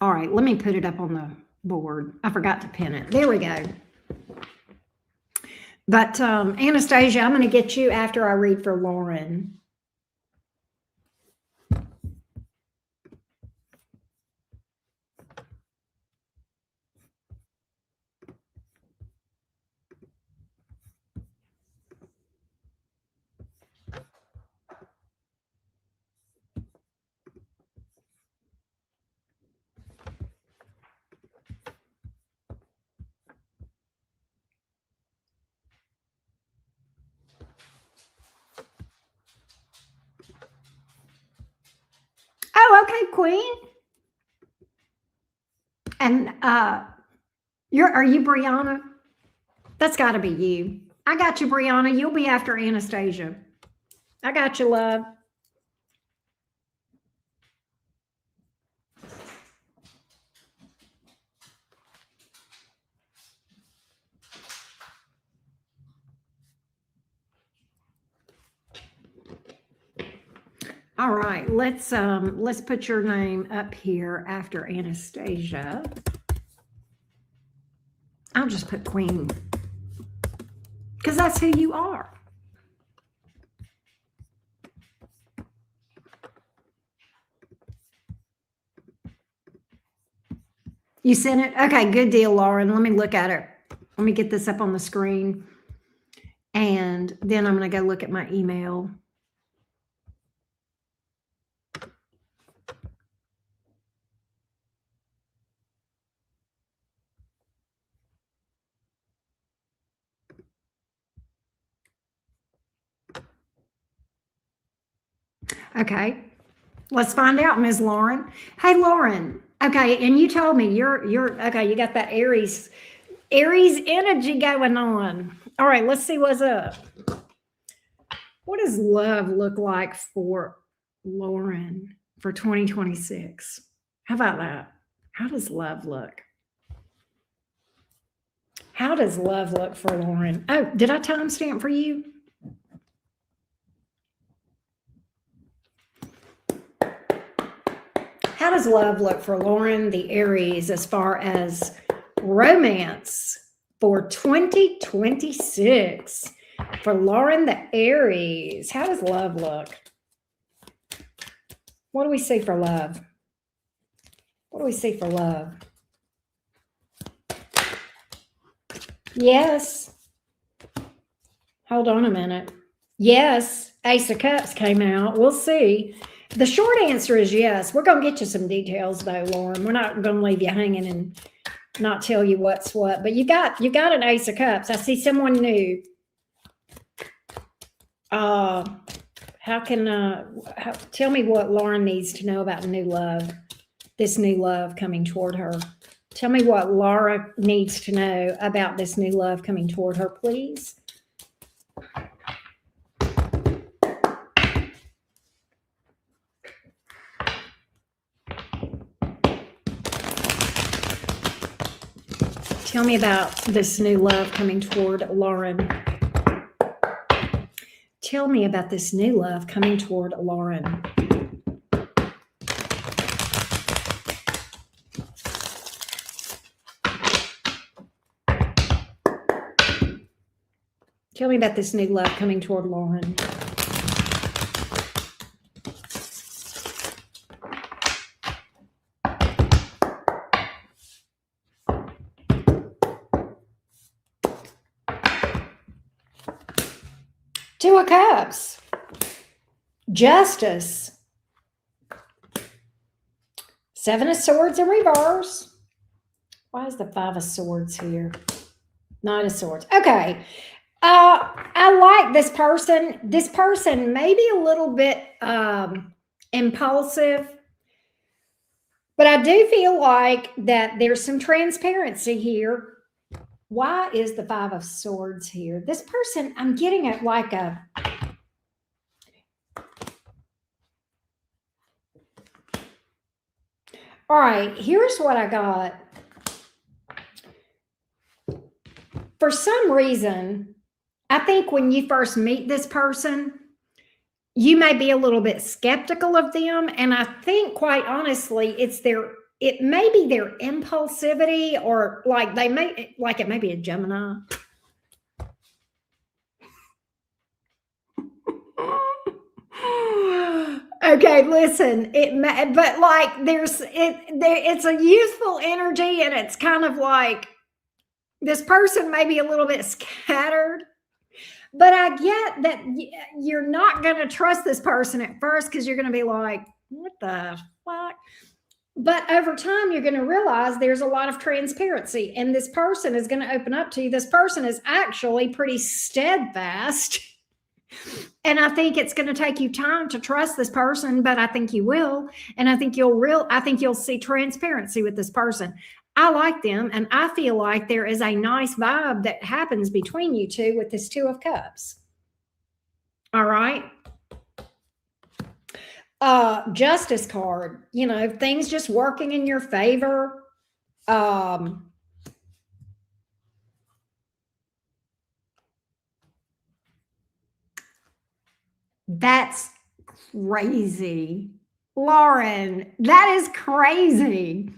All right, let me put it up on the board. I forgot to pin it. There we go. But Anastasia, I'm going to get you after I read for Lauren. Oh, okay, Queen. And are you Brianna? That's got to be you. I got you, Brianna. You'll be after Anastasia. I got you, love. All right, let's put your name up here after Anastasia. I'll just put Queen because that's who you are. You sent it? Okay, good deal, Lauren. Let me look at it. Let me get this up on the screen. And then I'm going to go look at my email. Okay, let's find out, Ms. Lauren. Hey, Lauren. Okay, and you told me you're okay. You got that Aries energy going on. All right, let's see what's up. What does love look like for Lauren for 2026? How about that? How does love look? How does love look for Lauren? Oh, did I timestamp for you? How does love look for Lauren, the Aries, as far as romance for 2026? For Lauren, the Aries, how does love look? What do we see for love? What do we see for love? Yes. Hold on a minute. Yes, Ace of Cups came out. We'll see. The short answer is yes. We're going to get you some details, though, Lauren. We're not going to leave you hanging and not tell you what's what. But you got an Ace of Cups. I see someone new. Tell me what Lauren needs to know about new love, this new love coming toward her. Tell me what Laura needs to know about this new love coming toward her, please. Tell me about this new love coming toward Lauren. Tell me about this new love coming toward Lauren. Tell me about this new love coming toward Lauren. Two of Cups. Justice. Seven of Swords in reverse. Why is the Five of Swords here? Knight of Swords. Okay. I like this person. This person may be a little bit impulsive, but I do feel like that there's some transparency here. Why is the Five of Swords here? This person, I'm getting it like a... All right, here's what I got. For some reason, I think when you first meet this person, you may be a little bit skeptical of them. And I think, quite honestly, it may be their impulsivity, or like it may be a Gemini. Okay, listen, but like it's a youthful energy, and it's kind of like this person may be a little bit scattered, but I get that you're not going to trust this person at first because you're going to be like, what the fuck? But over time, you're going to realize there's a lot of transparency, and this person is going to open up to you. This person is actually pretty steadfast. And I think it's going to take you time to trust this person, but I think you will. And I think you'll see transparency with this person. I like them, and I feel like there is a nice vibe that happens between you two with this Two of Cups. All right. Justice card, things just working in your favor. That's crazy. Lauren, that is crazy.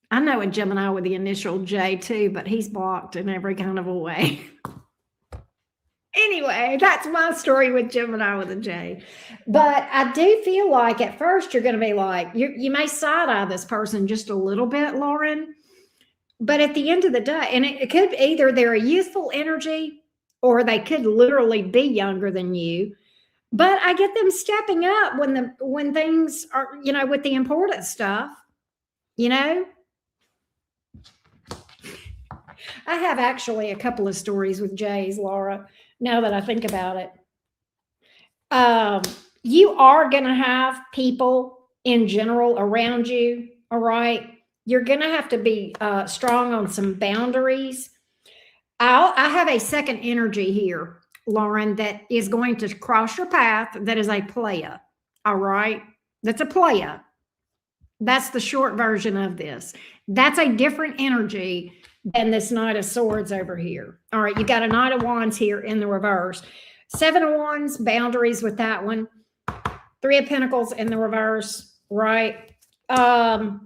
I know a Gemini with the initial J too, but he's blocked in every kind of a way. Anyway, that's my story with Gemini with a J. But I do feel like at first you're going to be like, you may side-eye this person just a little bit, Lauren. But at the end of the day, and it could be either they're a youthful energy or they could literally be younger than you. But I get them stepping up when things are, with the important stuff, I have actually a couple of stories with J's, Laura, now that I think about it. You are going to have people in general around you, all right? You're going to have to be strong on some boundaries. I have a second energy here, Lauren, that is going to cross your path. That is a playa, all right? That's a playa. That's the short version of this. That's a different energy than this Knight of Swords over here. All right, you got a Knight of Wands here in the reverse. Seven of Wands, boundaries with that one. Three of Pentacles in the reverse, right? They're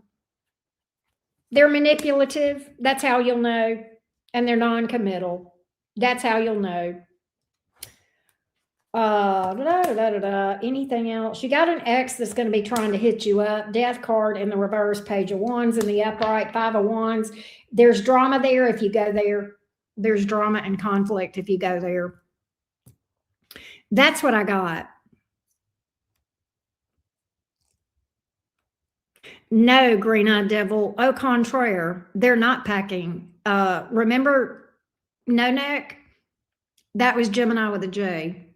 manipulative. That's how you'll know. And they're non-committal. That's how you'll know. Anything else? You got an ex that's going to be trying to hit you up. Death card in the reverse, Page of Wands in the upright, Five of Wands. There's drama there if you go there. There's drama and conflict if you go there. That's what I got. No, green-eyed devil. Au contraire, they're not packing. Remember No Neck? That was Gemini with a J.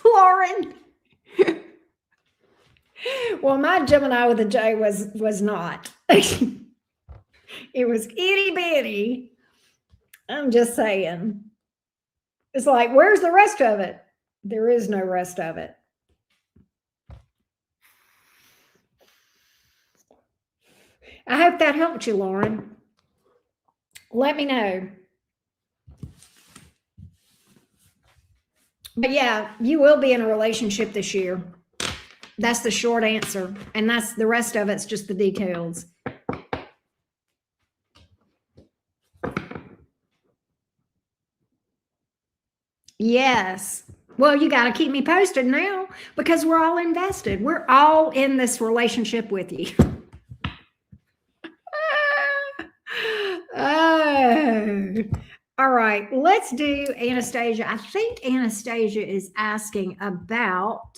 Lauren. Well, my Gemini with a J was not. It was itty bitty. I'm just saying. It's like, where's the rest of it? There is no rest of it. I hope that helped you, Lauren. Let me know. But yeah, you will be in a relationship this year. That's the short answer. And that's the rest of it's just the details. Yes. Well, you got to keep me posted now because we're all invested. We're all in this relationship with you. Oh. All right, let's do Anastasia. I think Anastasia is asking about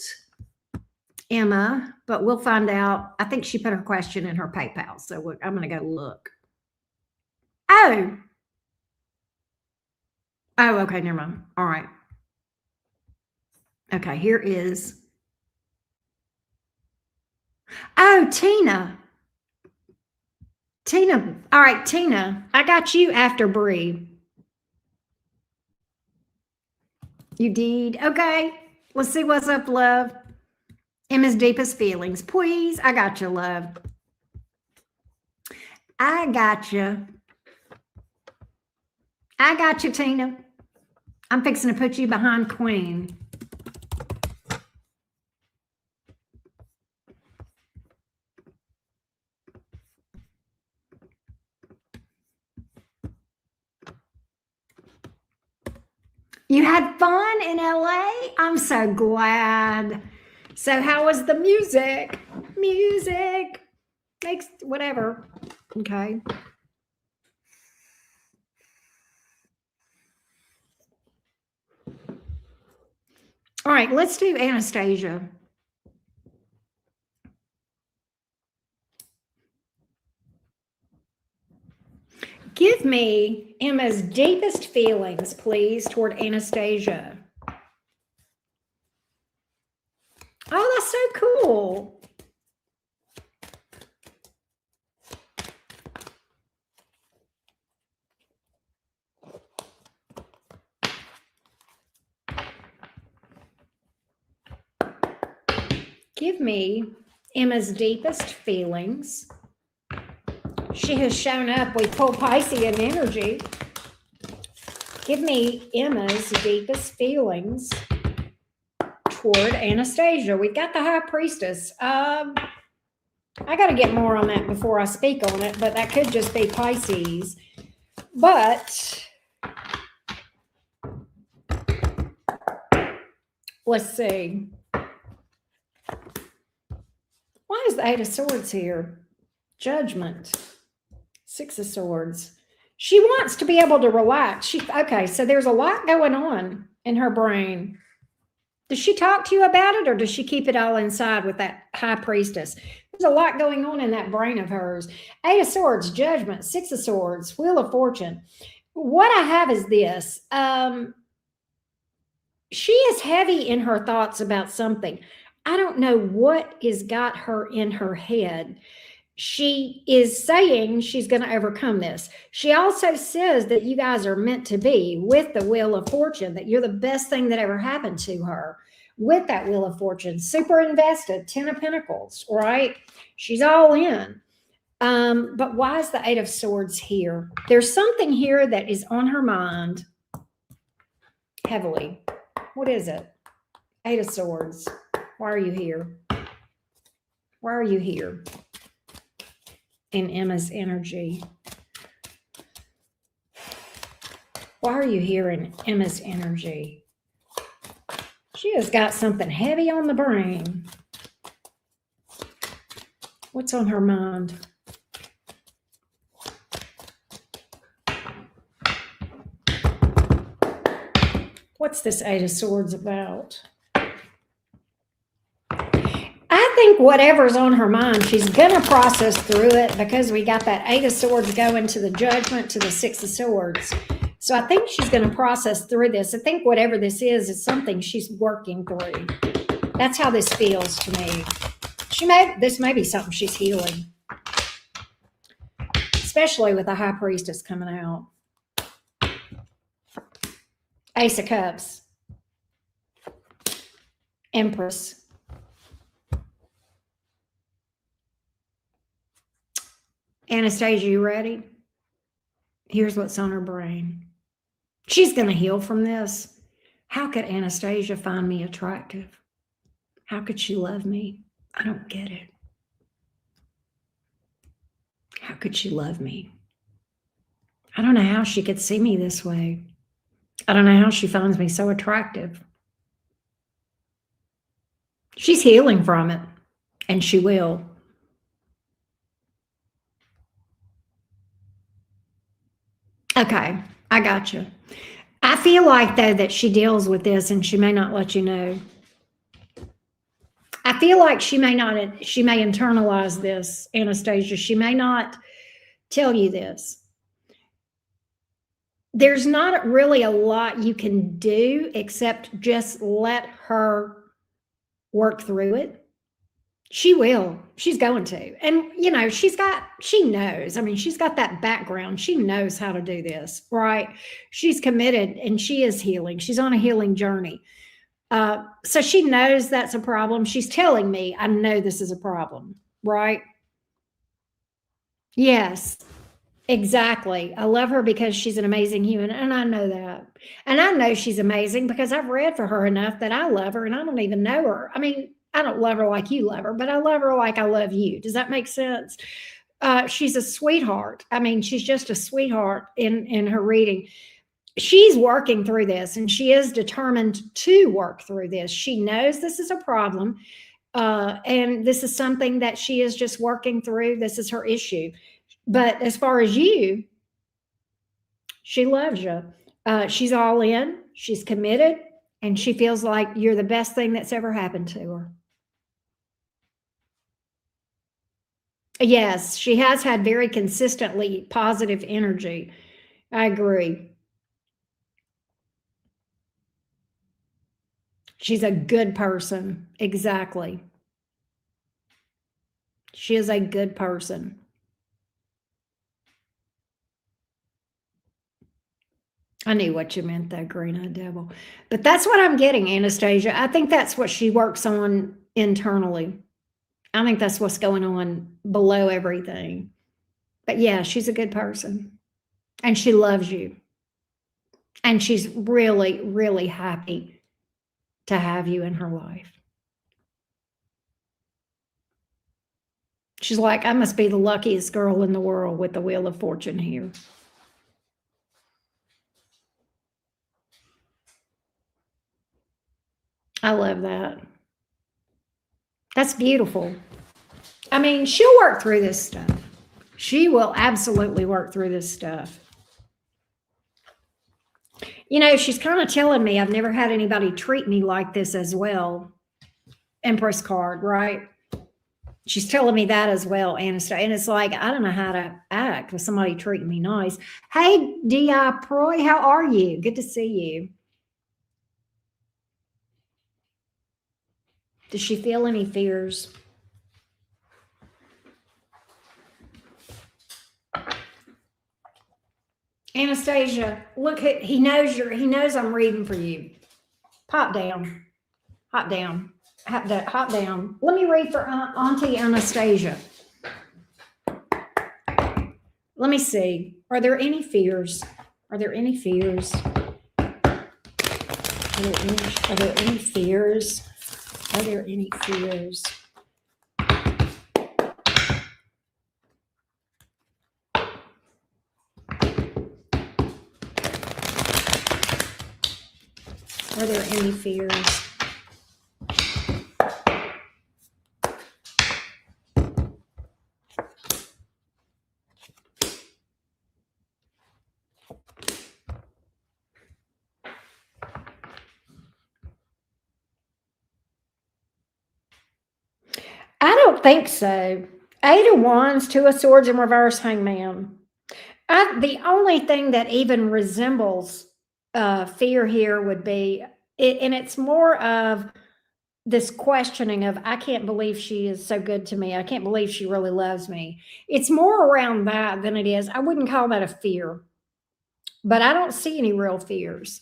Emma, but we'll find out. I think she put her question in her PayPal, so I'm going to go look. Oh, okay, never mind. All right. Okay, here is. Oh, Tina. All right, Tina, I got you after Bree. You did? Okay. Let's see what's up, love. Emma's deepest feelings. Please. I got you, love. I got you. I got you, Tina. I'm fixing to put you behind Queen. You had fun in LA? I'm so glad. So how was the music? Music makes whatever. Okay. All right, let's do Anastasia. Give me Emma's deepest feelings, please, toward Anastasia. Oh, that's so cool. Give me Emma's deepest feelings. She has shown up with full Piscean energy. Give me Emma's deepest feelings toward Anastasia. We've got the High Priestess. I got to get more on that before I speak on it, but that could just be Pisces. But let's see. Why is the Eight of Swords here? Judgment. Six of Swords. She wants to be able to relax. Okay, so there's a lot going on in her brain. Does she talk to you about it, or does she keep it all inside with that High Priestess? There's a lot going on in that brain of hers. Eight of Swords, Judgment, Six of Swords, Wheel of Fortune. What I have is this. She is heavy in her thoughts about something. I don't know what has got her in her head. She is saying she's going to overcome this. She also says that you guys are meant to be with the Wheel of Fortune, that you're the best thing that ever happened to her with that Wheel of Fortune. Super invested, 10 of Pentacles, right? She's all in. But why is the Eight of Swords here? There's something here that is on her mind heavily. What is it? Eight of Swords. Why are you here? Why are you here? In Emma's energy. Why are you here in Emma's energy? She has got something heavy on the brain. What's on her mind? What's this Eight of Swords about? I think whatever's on her mind, she's going to process through it because we got that Eight of Swords going to the Judgment to the Six of Swords. So I think she's going to process through this. I think whatever this is something she's working through. That's how this feels to me. This may be something she's healing, especially with the High Priestess coming out. Ace of Cups. Empress. Anastasia, you ready? Here's what's on her brain. She's going to heal from this. How could Anastasia find me attractive? How could she love me? I don't get it. How could she love me? I don't know how she could see me this way. I don't know how she finds me so attractive. She's healing from it, and she will. Okay, I got you. I feel like, though, that she deals with this and she may not let you know. I feel like she may internalize this, Anastasia. She may not tell you this. There's not really a lot you can do except just let her work through it. She will. She's going to. And, you know, she knows. I mean, she's got that background. She knows how to do this, right? She's committed and she is healing. She's on a healing journey. So she knows that's a problem. She's telling me, I know this is a problem, right? Yes, exactly. I love her because she's an amazing human, and I know that. And I know she's amazing because I've read for her enough that I love her, and I don't even know her. I mean, I don't love her like you love her, but I love her like I love you. Does that make sense? She's a sweetheart. I mean, she's just a sweetheart in her reading. She's working through this, and she is determined to work through this. She knows this is a problem, and this is something that she is just working through. This is her issue. But as far as you, she loves you. She's all in. She's committed, and she feels like you're the best thing that's ever happened to her. Yes, she has had very consistently positive energy. I agree. She's a good person. Exactly. She is a good person. I knew what you meant, though, green-eyed devil. But that's what I'm getting, Anastasia. I think that's what she works on internally. I think that's what's going on below everything. But yeah, she's a good person. And she loves you. And she's really, really happy to have you in her life. She's like, I must be the luckiest girl in the world with the Wheel of Fortune here. I love that. That's beautiful. I mean, she'll work through this stuff. She will absolutely work through this stuff. You know, she's kind of telling me I've never had anybody treat me like this as well. Empress card, right? She's telling me that as well, Anastasia. And it's like, I don't know how to act with somebody treating me nice. Hey, D.I. Proy, how are you? Good to see you. Does she feel any fears? Anastasia, look, he knows I'm reading for you. Pop down. Hop down. Hop down. Let me read for Auntie Anastasia. Let me see. Are there any fears? Are there any fears? Are there any fears? Are there any fears? Are there any fears? don't think so. 8 of Wands, 2 of Swords in reverse, Hangman. The only thing that even resembles fear here would be, and it's more of this questioning of, I can't believe she is so good to me. I can't believe she really loves me. It's more around that than it is. I wouldn't call that a fear, but I don't see any real fears.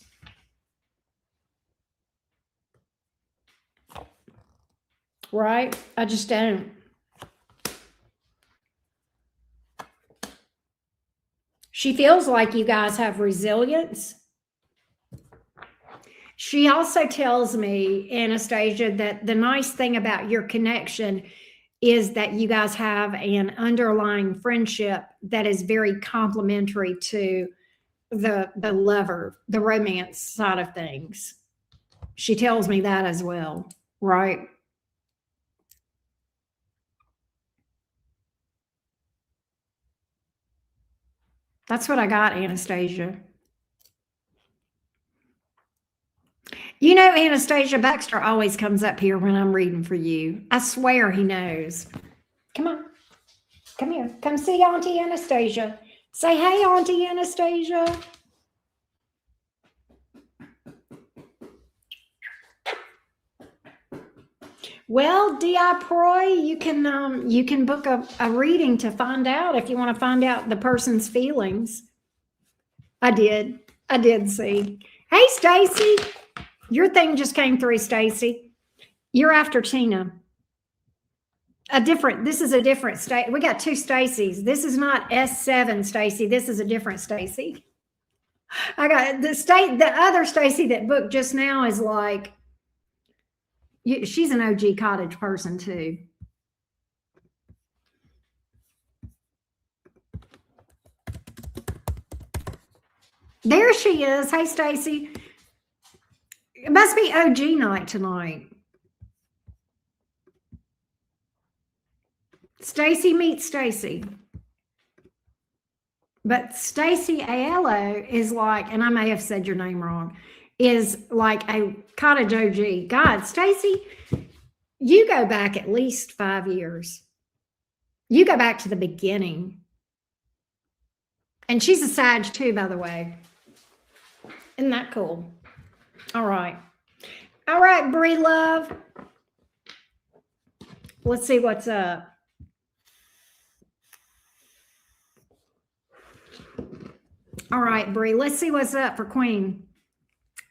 Right? I just don't. She feels like you guys have resilience. She also tells me, Anastasia, that the nice thing about your connection is that you guys have an underlying friendship that is very complementary to the lover, the romance side of things. She tells me that as well, right? That's what I got, Anastasia. You know, Anastasia, Baxter always comes up here when I'm reading for you. I swear he knows. Come on. Come here. Come see Auntie Anastasia. Say, hey, Auntie Anastasia. Well, D.I. Proy, you can book a reading to find out if you want to find out the person's feelings. I did see. Hey, Stacy. Your thing just came through, Stacy. You're after Tina. This is a different state. We got 2 Stacys. This is not S7 Stacy. This is a different Stacy. I got the other Stacy that booked just now is like, she's an OG Cottage person too. There she is. Hey, Stacy. It must be OG night tonight. Stacy meets Stacy. But Stacy Aiello is like, and I may have said your name wrong, is like a Cottage OG. God, Stacy, you go back at least 5 years. You go back to the beginning. And she's a Sag too, by the way. Isn't that cool? All right. All right, Bree love. Let's see what's up. All right, Bree, let's see what's up for Queen.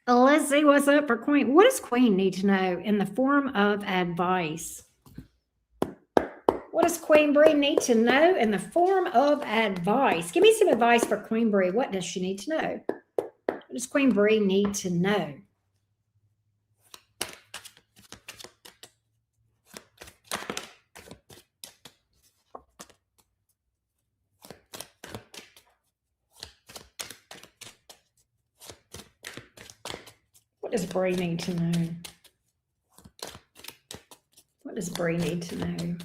Let's see what's up for Queen. What does Queen need to know in the form of advice? What does Queen Bree need to know in the form of advice? Give me some advice for Queen Bree. What does she need to know? What does Queen Bree need to know? What does Bree need to know? What does Bree need to know?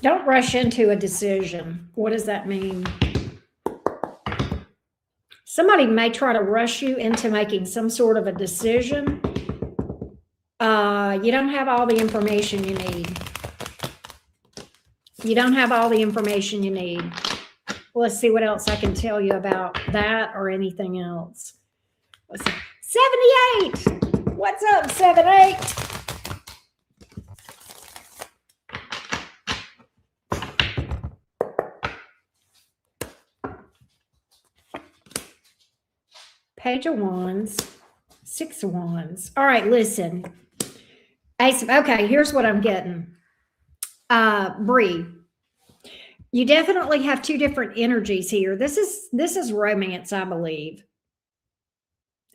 Don't rush into a decision. What does that mean? Somebody may try to rush you into making some sort of a decision. You don't have all the information you need. You don't have all the information you need. Let's see what else I can tell you about that or anything else. Let's see. 78. What's up, 78? Page of Wands, 6 of Wands. All right, listen. Okay, here's what I'm getting. Bree, you definitely have 2 different energies here. This is romance, I believe.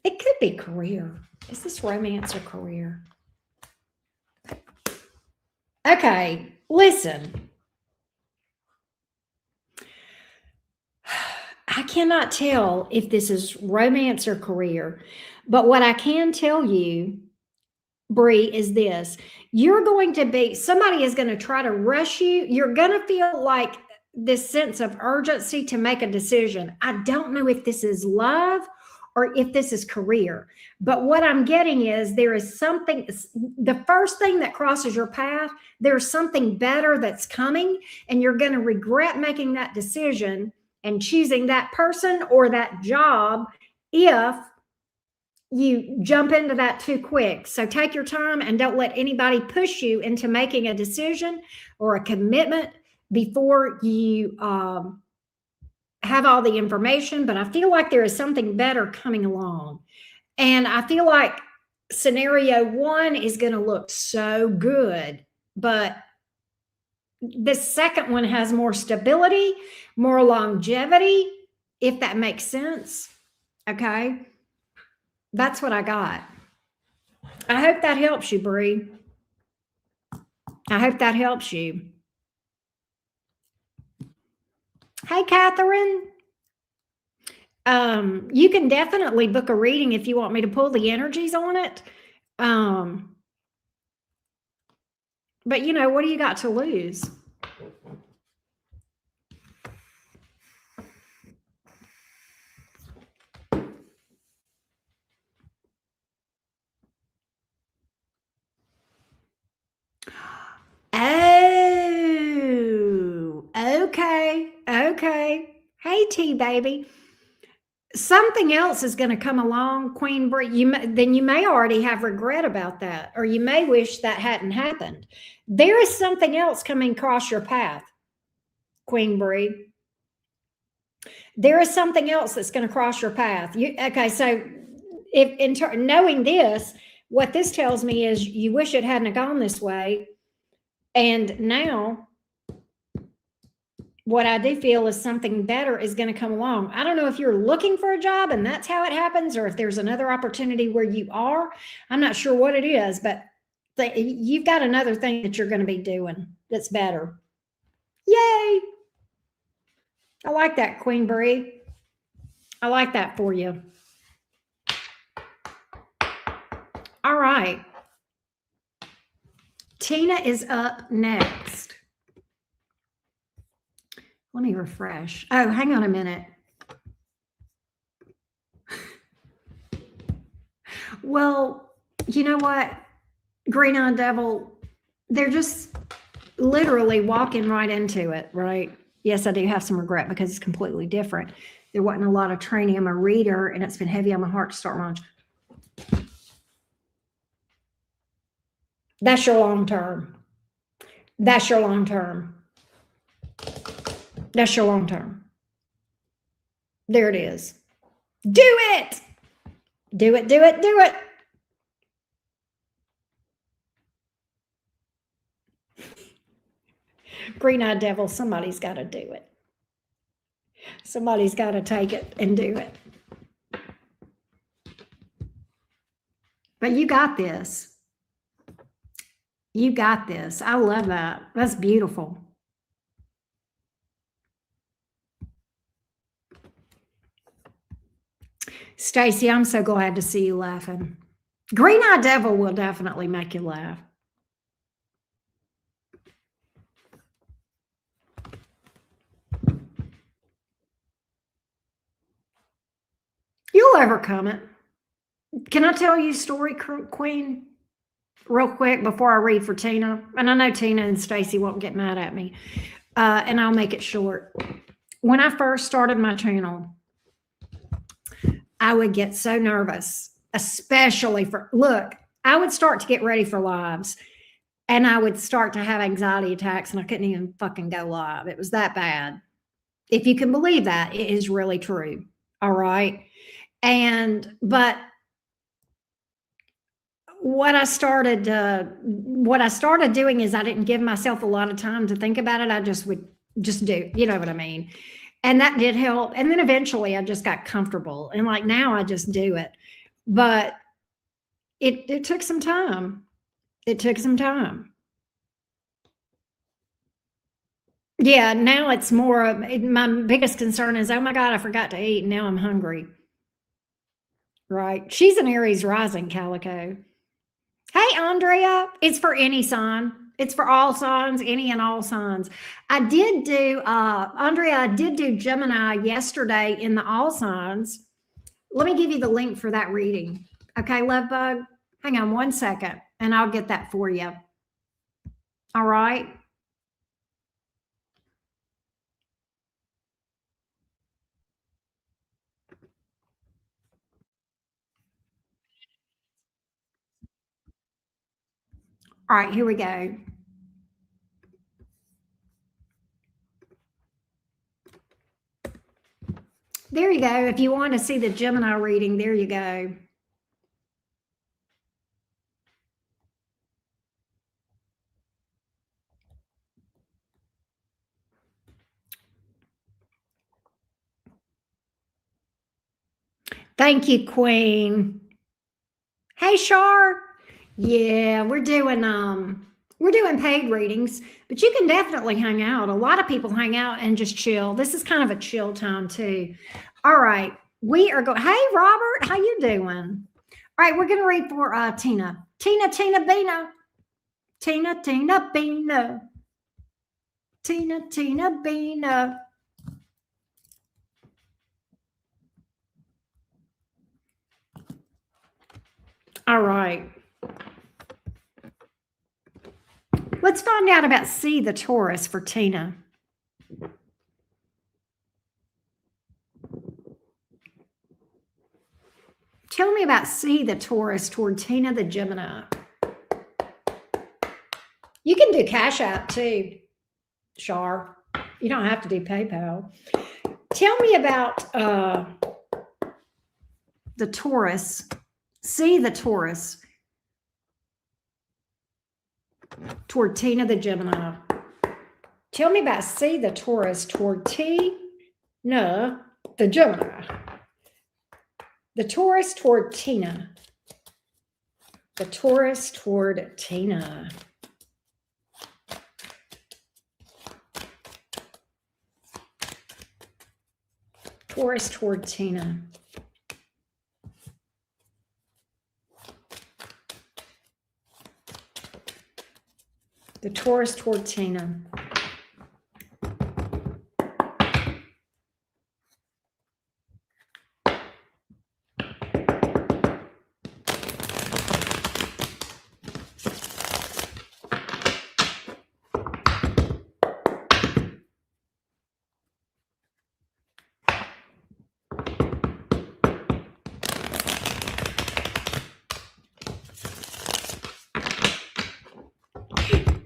It could be career. Is this romance or career? Okay, listen. I cannot tell if this is romance or career, but what I can tell you, Bree, is this. You're going to be, somebody is going to try to rush you. You're going to feel like this sense of urgency to make a decision. I don't know if this is love or if this is career. But what I'm getting is there is something, the first thing that crosses your path, there's something better that's coming, and you're going to regret making that decision and choosing that person or that job if you jump into that too quick. So take your time and don't let anybody push you into making a decision or a commitment before you have all the information. But I feel like there is something better coming along. And I feel like scenario one is going to look so good, but the second one has more stability, more longevity, if that makes sense. Okay. That's what I got. I hope that helps you, Bree. I hope that helps you. Hey, Catherine. You can definitely book a reading if you want me to pull the energies on it. But you know, what do you got to lose? Oh, okay. Okay. Hey, T baby. Something else is going to come along, Queen Bree. Then you may already have regret about that, or you may wish that hadn't happened. There is something else coming across your path, Queen Bree. There is something else that's going to cross your path. Okay, so if knowing this, what this tells me is you wish it hadn't gone this way, and now what I do feel is something better is going to come along. I don't know if you're looking for a job and that's how it happens, or if there's another opportunity where you are. I'm not sure what it is, but you've got another thing that you're going to be doing that's better. Yay! I like that, Queen Bree. I like that for you. All right. Tina is up next. Let me refresh. Oh, hang on a minute. Well, you know what? Green-eyed devil, they're just literally walking right into it, right? Yes, I do have some regret because it's completely different. There wasn't a lot of training. I'm a reader, and it's been heavy on my heart to start launch. That's your long term. That's your long term. That's your long term. There it is. Do it. Do it, do it, do it. Green-eyed devil, somebody's got to do it. Somebody's got to take it and do it. But you got this. You got this. I love that. That's beautiful. Stacy, I'm so glad to see you laughing. Green-eyed devil will definitely make you laugh. You'll overcome it. Can I tell you a story, Queen, real quick before I read for Tina? And I know Tina and Stacy won't get mad at me, and I'll make it short. When I first started my channel, I would get so nervous, especially I would start to get ready for lives, and I would start to have anxiety attacks, and I couldn't even fucking go live. It was that bad. If you can believe that, it is really true. All right. But what I started doing is I didn't give myself a lot of time to think about it. I just would just do, you know what I mean? And that did help. And then eventually I just got comfortable, and like now I just do it. But it took some time. It took some time. Yeah, now it's more of my biggest concern is, oh my God, I forgot to eat. And now I'm hungry. Right. She's an Aries rising, Calico. Hey, Andrea. It's for any sign. It's for all signs, any and all signs. I did do, Andrea, I did do Gemini yesterday in the all signs. Let me give you the link for that reading. Okay, love bug. Hang on one second and I'll get that for you. All right. All right, here we go. There you go. If you want to see the Gemini reading, there you go. Thank you, Queen. Hey, Shar. Yeah, we're doing paid readings, but you can definitely hang out. A lot of people hang out and just chill. This is kind of a chill time too. All right, we are going. Hey, Robert, how you doing? All right, we're going to read for Tina. Tina Bina. Tina Bina. Tina Bina. All right. Let's find out about C, the Taurus, for Tina. Tell me about C, the Taurus, toward Tina, the Gemini. You can do Cash App too, Shar. You don't have to do PayPal. Tell me about the Taurus. C, the Taurus, toward Tina, the Gemini. Tell me about C, the Taurus, toward Tina, the Gemini. The Taurus toward Tina. The Taurus toward Tina. Taurus toward Tina. The Taurus toward Tina.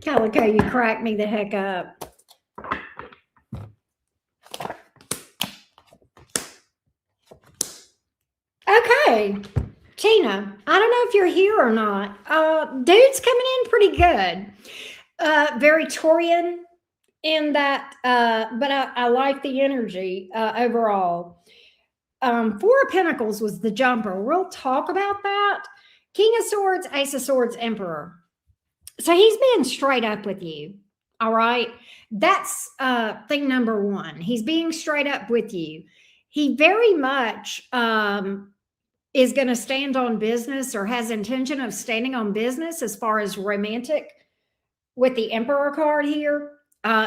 Calico, you crack me the heck up. Okay, Tina, I don't know if you're here or not. Dude's coming in pretty good. Very Taurian in that, but I like the energy overall. Four of Pentacles was the jumper. We'll talk about that. King of Swords, Ace of Swords, Emperor. So he's being straight up with you. All right. That's thing number one. He's being straight up with you. He very much is going to stand on business or has intention of standing on business as far as romantic with the Emperor card here.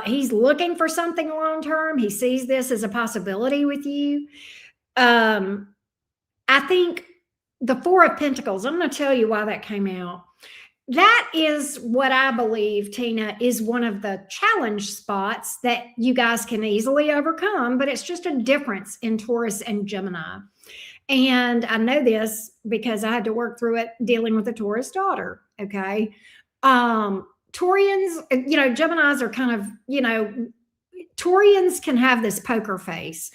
He's looking for something long term. He sees this as a possibility with you. I think the Four of Pentacles, I'm going to tell you why that came out. That is what I believe, Tina, is one of the challenge spots that you guys can easily overcome, but it's just a difference in Taurus and Gemini. And I know this because I had to work through it dealing with a Taurus daughter, okay? Taurians, Geminis are kind of, Taurians can have this poker face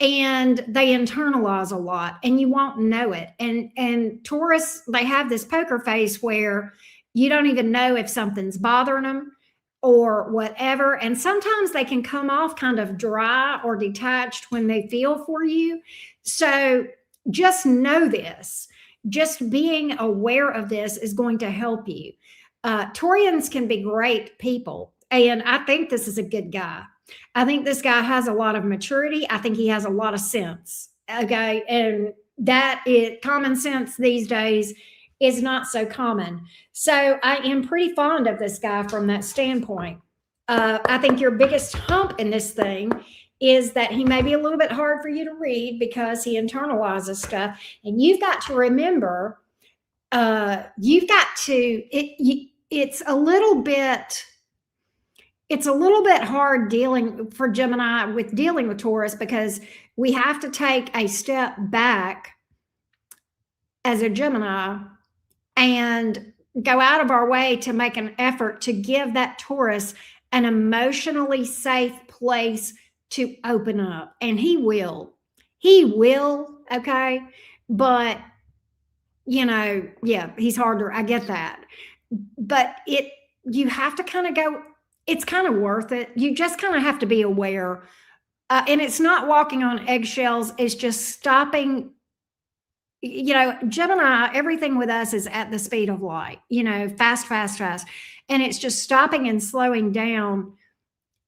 and they internalize a lot and you won't know it. And Taurus, they have this poker face where you don't even know if something's bothering them or whatever. And sometimes they can come off kind of dry or detached when they feel for you. So just know this. Just being aware of this is going to help you. Taurians can be great people. And I think this is a good guy. I think this guy has a lot of maturity. I think he has a lot of sense. Okay. And that is common sense these days is not so common. So I am pretty fond of this guy from that standpoint. I think your biggest hump in this thing is that he may be a little bit hard for you to read because he internalizes stuff. And you've got to remember, you've got to, it's a little bit, it's a little bit hard dealing for Gemini with dealing with Taurus because we have to take a step back as a Gemini and go out of our way to make an effort to give that Taurus an emotionally safe place to open up. And he will. He will, okay? But, you know, yeah, he's harder. I get that. But you have to kind of go, it's kind of worth it. You just kind of have to be aware. And it's not walking on eggshells, it's just stopping. You know, Gemini, everything with us is at the speed of light, you know, fast, fast, fast. And it's just stopping and slowing down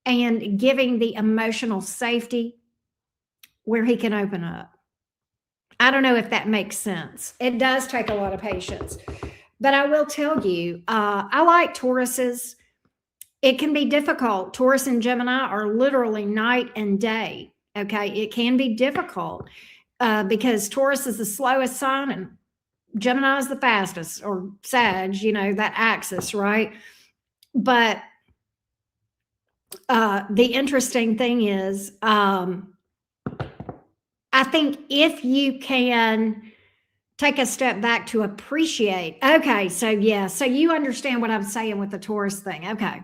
and giving the emotional safety where he can open up. I don't know if that makes sense. It does take a lot of patience. But I will tell you, I like Tauruses. It can be difficult. Taurus and Gemini are literally night and day. Okay. It can be difficult because Taurus is the slowest sign and Gemini is the fastest, or Sag, you know, that axis, right? But the interesting thing is, I think if you can take a step back to appreciate, okay, so yeah, so you understand what I'm saying with the Taurus thing. Okay.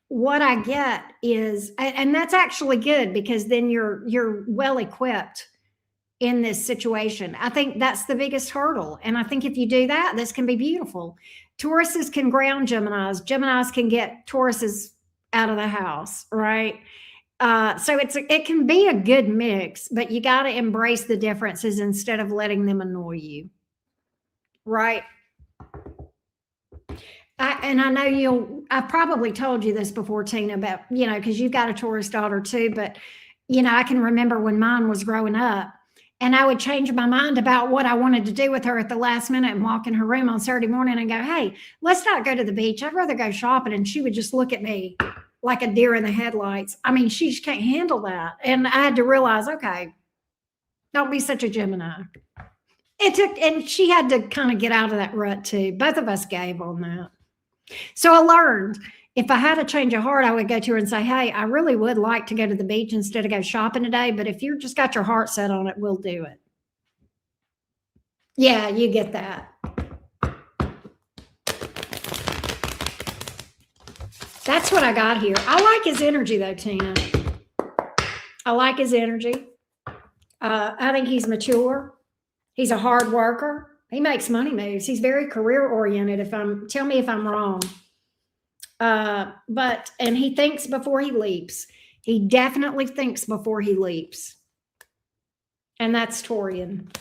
What I get is, and that's actually good because then you're well equipped in this situation. I think that's the biggest hurdle. And I think if you do that, this can be beautiful. Tauruses can ground Geminis. Geminis can get Tauruses out of the house, right? So it can be a good mix, but you got to embrace the differences instead of letting them annoy you, right? And I know I've probably told you this before, Tina, about, you know, because you've got a Taurus daughter too, but, you know, I can remember when mine was growing up and I would change my mind about what I wanted to do with her at the last minute and walk in her room on Saturday morning and go, hey, let's not go to the beach. I'd rather go shopping. And she would just look at me like a deer in the headlights. I mean, she just can't handle that. And I had to realize, okay, don't be such a Gemini. It took, and she had to kind of get out of that rut too. Both of us gave on that. So I learned if I had a change of heart, I would go to her and say, hey, I really would like to go to the beach instead of go shopping today. But if you've just got your heart set on it, we'll do it. Yeah, you get that. That's what I got here. I like his energy though, Tina. I like his energy. I think he's mature. He's a hard worker. He makes money moves. He's very career oriented. Tell me if I'm wrong. And he thinks before he leaps. He definitely thinks before he leaps. And that's Taurian.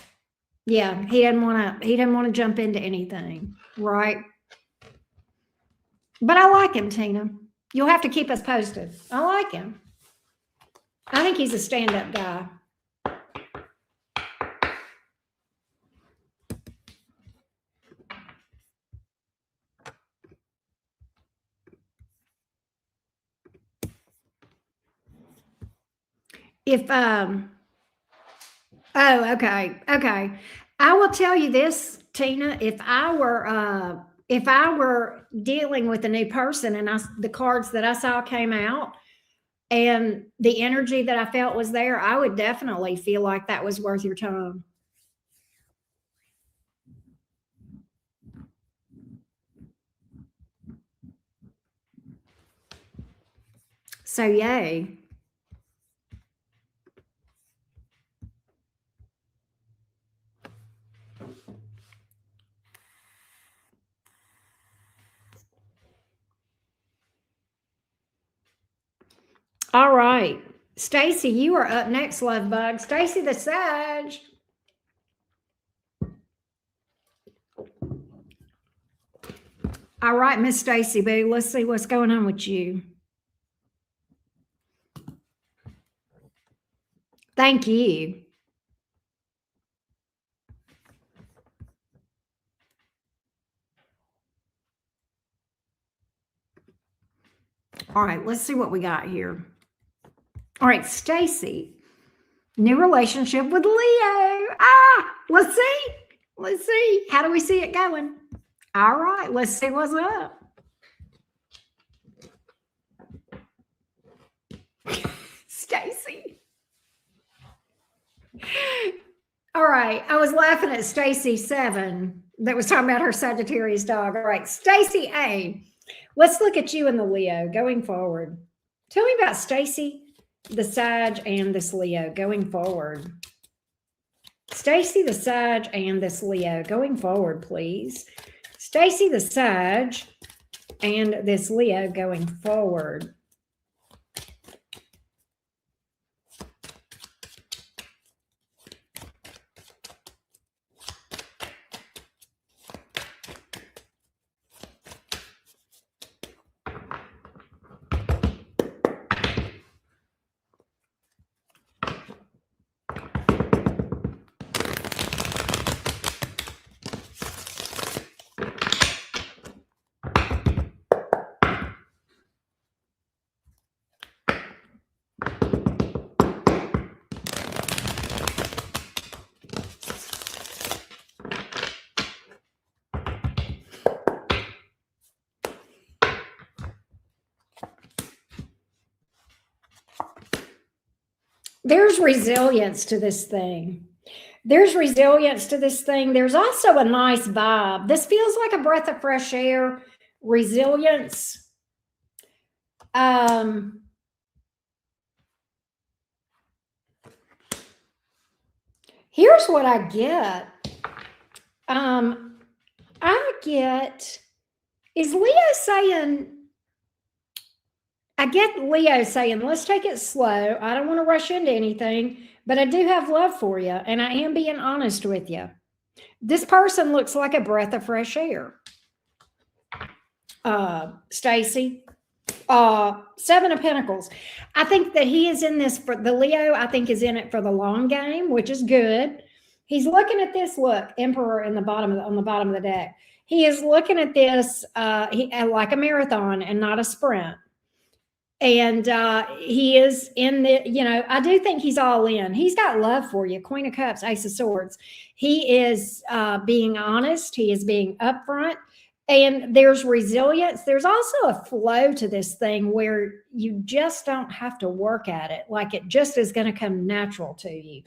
Yeah, he didn't want to jump into anything, right? But I like him, Tina. You'll have to keep us posted. I like him. I think he's a stand-up guy. Okay. I will tell you this, Tina, if I were dealing with a new person and the cards that I saw came out and the energy that I felt was there, I would definitely feel like that was worth your time. So yay. All right. Stacy, you are up next, love bug. Stacy the Sag. All right, Miss Stacy, boo. Let's see what's going on with you. Thank you. All right, let's see what we got here. All right, Stacy, new relationship with Leo. Let's see. Let's see. How do we see it going? All right, let's see what's up. Stacy. All right, I was laughing at Stacy 7 that was talking about her Sagittarius dog. All right, Stacy A. Let's look at you and the Leo going forward. Tell me about Stacy, the Sag, and this Leo going forward. Stacy, the Sag, and this Leo going forward, please. Stacy, the Sag, and this Leo going forward. There's resilience to this thing. There's resilience to this thing. There's also a nice vibe. This feels like a breath of fresh air, resilience. Here's what I get. I get, is Leo saying, I get Leo saying, let's take it slow. I don't want to rush into anything, but I do have love for you, and I am being honest with you. This person looks like a breath of fresh air. Stacy, 7 of Pentacles. I think that he is in this for the Leo. I think is in it for the long game, which is good. He's looking at this. Look, Emperor in the bottom of on the bottom of the deck. He is looking at this like a marathon and not a sprint. And he is in the, I do think he's all in. He's got love for you. Queen of Cups, Ace of Swords. He is being honest. He is being upfront. And there's resilience. There's also a flow to this thing where you just don't have to work at it. Like it just is going to come natural to you.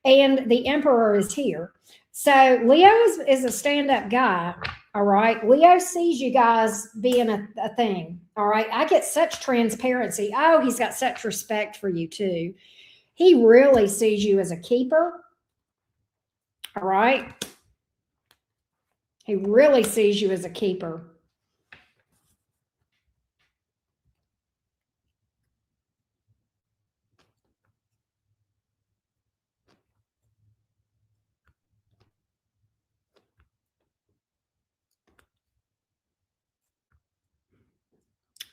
And the Emperor is here. So Leo is a stand-up guy. All right. Leo sees you guys being a thing. All right. I get such transparency. Oh, he's got such respect for you too. He really sees you as a keeper. All right. He really sees you as a keeper.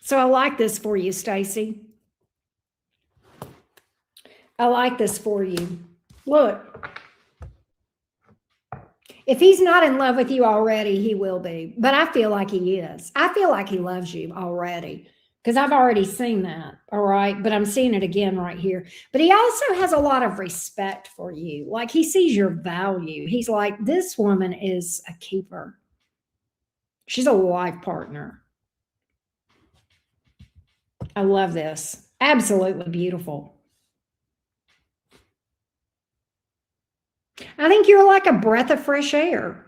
So I like this for you, Stacy. I like this for you. Look, if he's not in love with you already, he will be. But I feel like he is. I feel like he loves you already because I've already seen that. All right. But I'm seeing it again right here. But he also has a lot of respect for you. Like he sees your value. He's like, this woman is a keeper. She's a life partner. I love this. Absolutely beautiful. I think you're like a breath of fresh air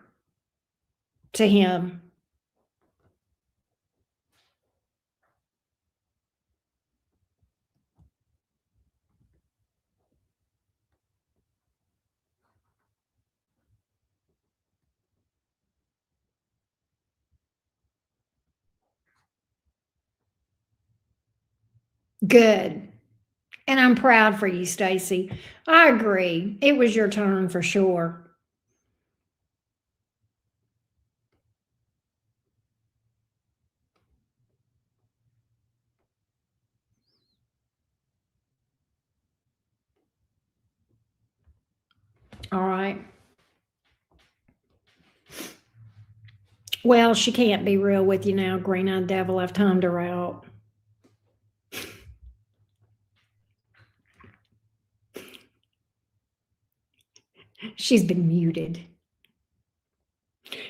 to him. Good. And I'm proud for you, Stacy. I agree. It was your turn for sure. All right. Well, she can't be real with you now, green-eyed devil. I've timed her out. She's been muted.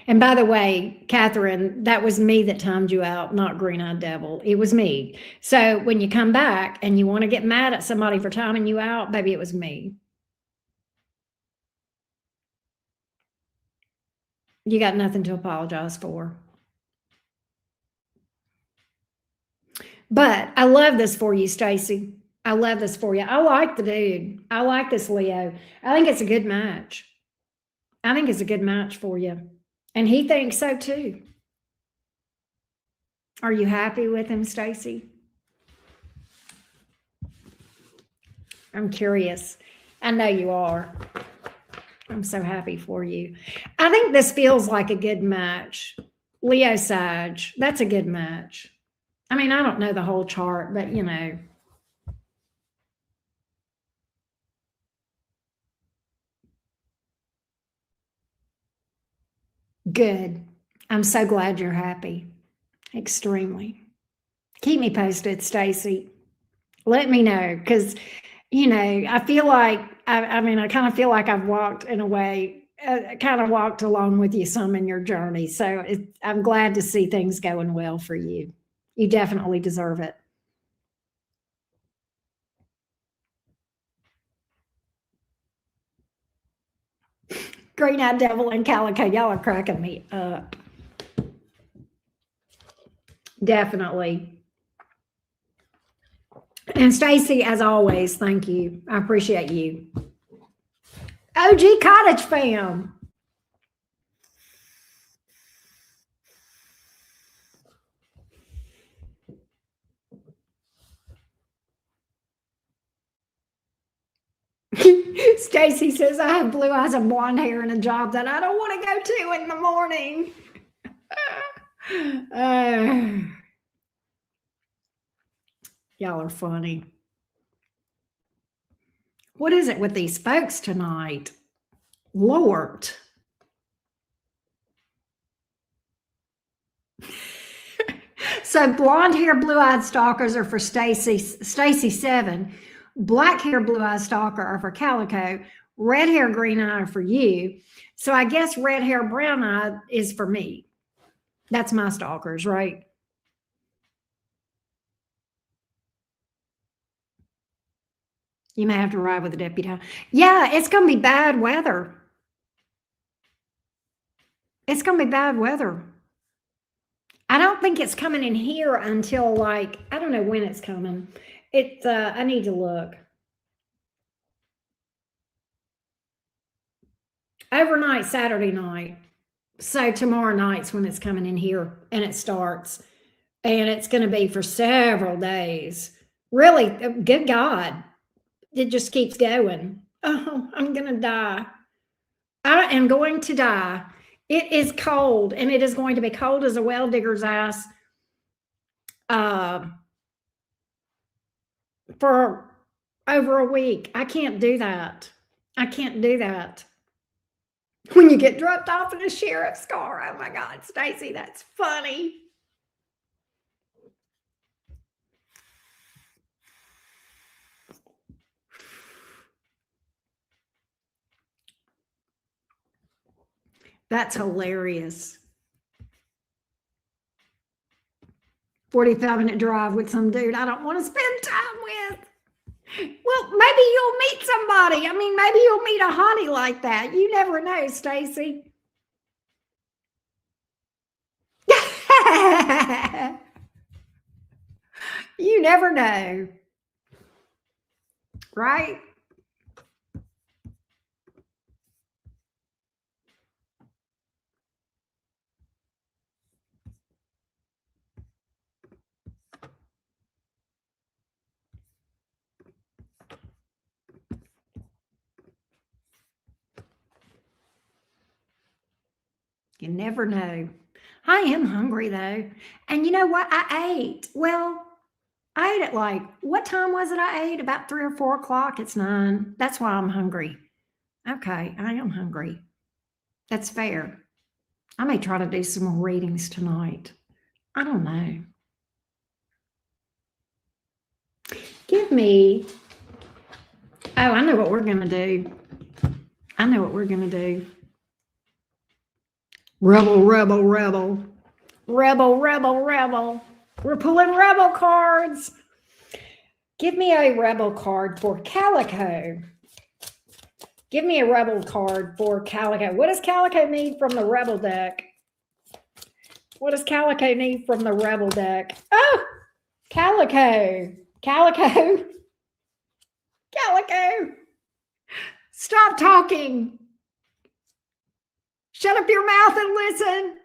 And by the way, Catherine, that was me that timed you out, not Green Eyed Devil. It was me. So when you come back and you want to get mad at somebody for timing you out, baby, it was me. You got nothing to apologize for. But I love this for you, Stacy. I love this for you. I like the dude. I like this Leo. I think it's a good match. I think it's a good match for you. And he thinks so too. Are you happy with him, Stacy? I'm curious. I know you are. I'm so happy for you. I think this feels like a good match. Leo Sag, that's a good match. I mean, I don't know the whole chart, but you know. Good. I'm so glad you're happy. Extremely. Keep me posted, Stacy. Let me know because, you know, I feel like, I kind of feel like I've walked in a way, kind of walked along with you some in your journey. So I'm glad to see things going well for you. You definitely deserve it. Green Eyed Devil and Calico, y'all are cracking me up. Definitely. And Stacy, as always, thank you. I appreciate you. OG Cottage fam. Stacy says, I have blue eyes and blonde hair and a job that I don't want to go to in the morning. Y'all are funny. What is it with these folks tonight? Lord. So blonde hair, blue eyed stalkers are for Stacy 7. Black hair, blue eyed stalker are for Calico. Red hair, green eye are for you. So I guess red hair, brown eye is for me. That's my stalkers, right? You may have to ride with the deputy. Yeah, it's going to be bad weather. It's going to be bad weather. I don't think it's coming in here until like, I don't know when it's coming. I need to look. Overnight, Saturday night. So tomorrow night's when it's coming in here and it starts. And it's going to be for several days. Really, good God. It just keeps going. Oh, I'm going to die. I am going to die. It is cold, and it is going to be cold as a well digger's ass for over a week. I can't do that. I can't do that. When you get dropped off in a sheriff's car, oh my God, Stacy, that's funny. That's hilarious. 45-minute drive with some dude I don't want to spend time with. Well, maybe you'll meet somebody. I mean, maybe you'll meet a hottie like that. You never know, Stacy. You never know. Right? You never know. I am hungry though. And you know what? I ate. Well, I ate at like, what time was it I ate? About 3 or 4 o'clock. It's 9. That's why I'm hungry. Okay, I am hungry. That's fair. I may try to do some more readings tonight. I don't know. Give me, oh, I know what we're going to do. I know what we're going to do. Rebel, rebel, rebel. Rebel, rebel, rebel. We're pulling rebel cards. Give me a rebel card for Calico. Give me a rebel card for Calico. What does Calico need from the rebel deck? What does Calico need from the rebel deck? Oh, Calico. Calico. Calico. Stop talking. Shut up your mouth and listen.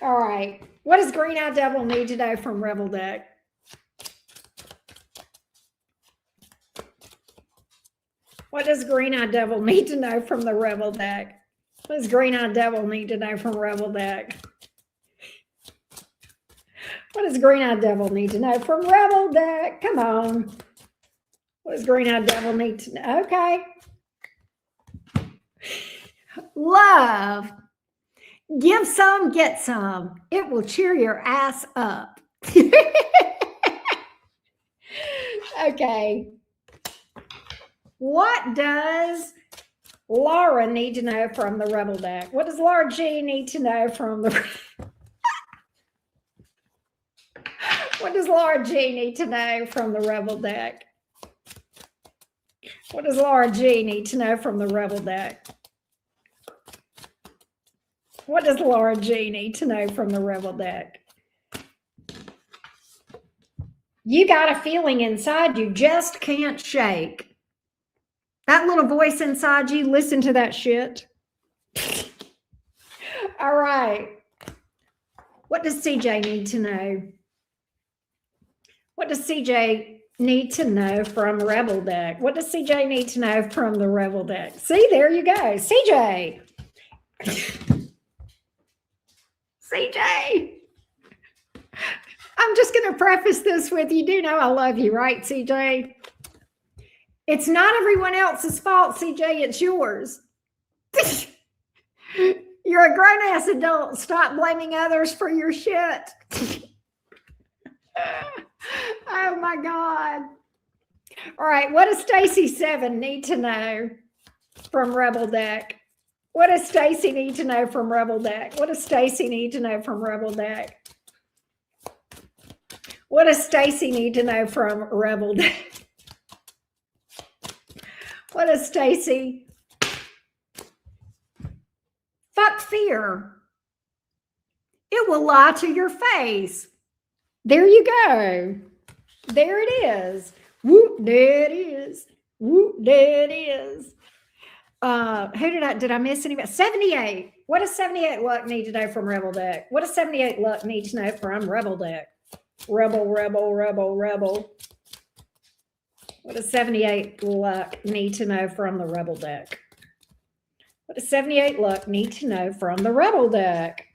All right. What does Green Eye Devil need to know from rebel deck? What does Green Eye Devil need to know from the rebel deck? What does Green Eye Devil need to know from rebel deck? What does Green Eye Devil need to know from rebel deck? Come on. What does Green Eye Devil need to know? Okay. Love. Give some, get some. It will cheer your ass up. Okay. What does Laura need to know from the rebel deck? What does Laura G need to know from the... What does Laura G need to know from the rebel deck? What does Laura G need to know from the rebel deck? What does Laura G need to know from the rebel deck? You got a feeling inside you just can't shake. That little voice inside you, listen to that shit. All right. What does CJ need to know? What does CJ need to know from rebel deck? What does CJ need to know from the rebel deck? See, there you go. CJ. CJ. I'm just going to preface this with, you do know I love you, right, CJ? It's not everyone else's fault, CJ. It's yours. You're a grown-ass adult. Stop blaming others for your shit. Oh, my God. All right. What does Stacy 7 need to know from rebel deck? What does Stacy need to know from rebel deck? What does Stacy need to know from rebel deck? What does Stacy need to know from rebel deck? What does Stacy? Fuck fear. It will lie to your face. There you go. There it is. Whoop, there it is. Whoop, there it is. Did I miss anybody? 78. What does 78 luck need to know from rebel deck? What does 78 luck need to know from rebel deck? Rebel, rebel, rebel, rebel. What does 78 luck need to know from the rebel deck? What does 78 luck need to know from the rebel deck?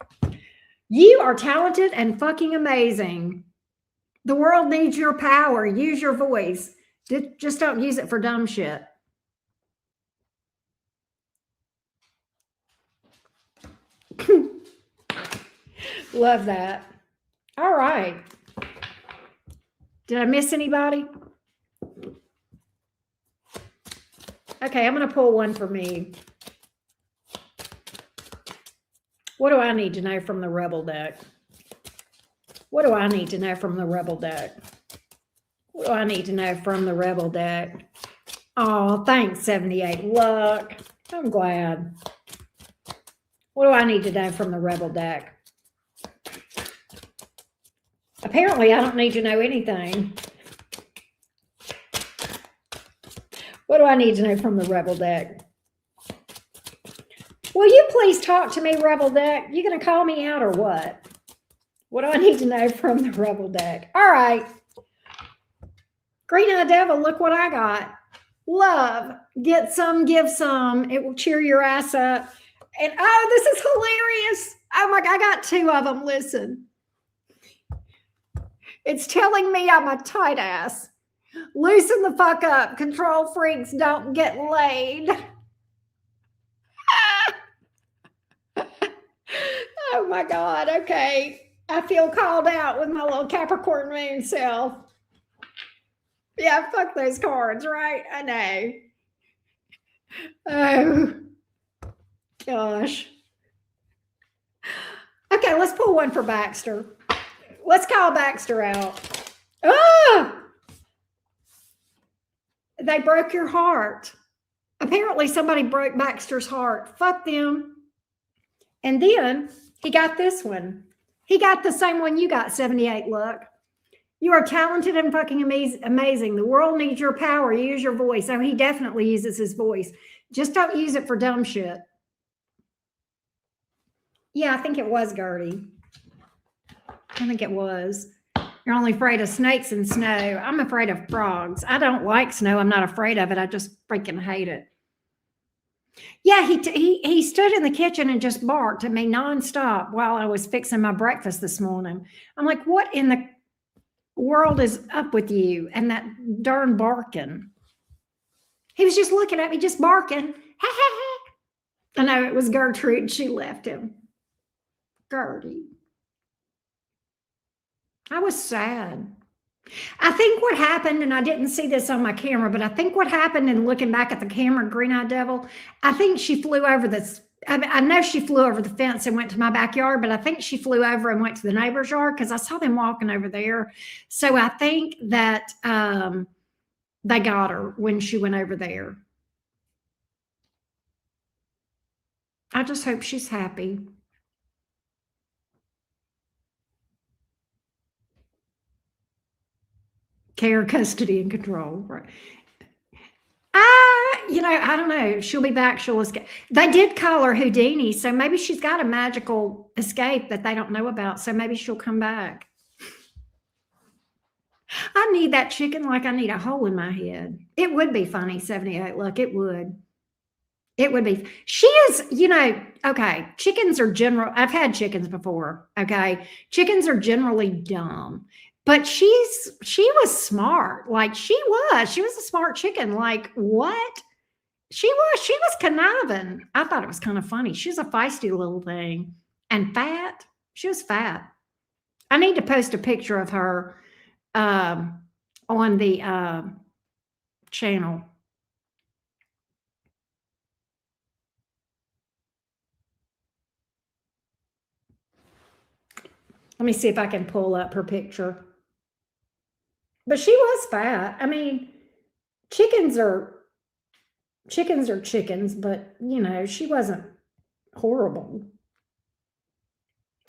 You are talented and fucking amazing. The world needs your power. Use your voice. Just don't use it for dumb shit. Love that. All right. Did I miss anybody? Okay, I'm going to pull one for me. What do I need to know from the rebel deck? What do I need to know from the rebel deck? What do I need to know from the rebel deck? Oh, thanks, 78 luck. I'm glad. What do I need to know from the rebel deck? Apparently, I don't need to know anything. What do I need to know from the rebel deck? Will you please talk to me, rebel deck? You going to call me out or what? What do I need to know from the rebel deck? All right. Green Eye Devil, look what I got. Love. Get some, give some. It will cheer your ass up. And oh, this is hilarious. Oh my God, I got two of them. Listen. It's telling me I'm a tight ass. Loosen the fuck up. Control freaks don't get laid. Oh my God. Okay. I feel called out with my little Capricorn moon self. Yeah, fuck those cards, right? I know. Oh, gosh. Okay, let's pull one for Baxter. Let's call Baxter out. Ah! They broke your heart. Apparently, somebody broke Baxter's heart. Fuck them. And then he got this one. He got the same one you got, 78. Look. You are talented and fucking amazing. The world needs your power. Use your voice. Oh, he definitely uses his voice. Just don't use it for dumb shit. Yeah, I think it was Gertie. I think it was. You're only afraid of snakes and snow. I'm afraid of frogs. I don't like snow. I'm not afraid of it. I just freaking hate it. Yeah, he stood in the kitchen and just barked at me nonstop while I was fixing my breakfast this morning. I'm like, what in the world is up with you and that darn barking? He was just looking at me, just barking. I know it was Gertrude. She left him. Gertie. I was sad. I think what happened, and I didn't see this on my camera, but I think what happened in looking back at the camera, Green-Eyed Devil, I think she flew over this. I know she flew over the fence and went to my backyard, but I think she flew over and went to the neighbor's yard because I saw them walking over there. So I think that they got her when she went over there. I just hope she's happy. Care, custody, and control. Right. I don't know. She'll be back. She'll escape. They did call her Houdini, so maybe she's got a magical escape that they don't know about. So maybe she'll come back. I need that chicken like I need a hole in my head. It would be funny, 78. Look, it would. It would be. She is, okay, chickens are I've had chickens before, okay? Chickens are generally dumb. But she was smart. Like she was a smart chicken. Like what? She was conniving. I thought it was kind of funny. She's a feisty little thing and fat. She was fat. I need to post a picture of her on the channel. Let me see if I can pull up her picture. But she was fat. I mean, chickens are chickens, but she wasn't horrible.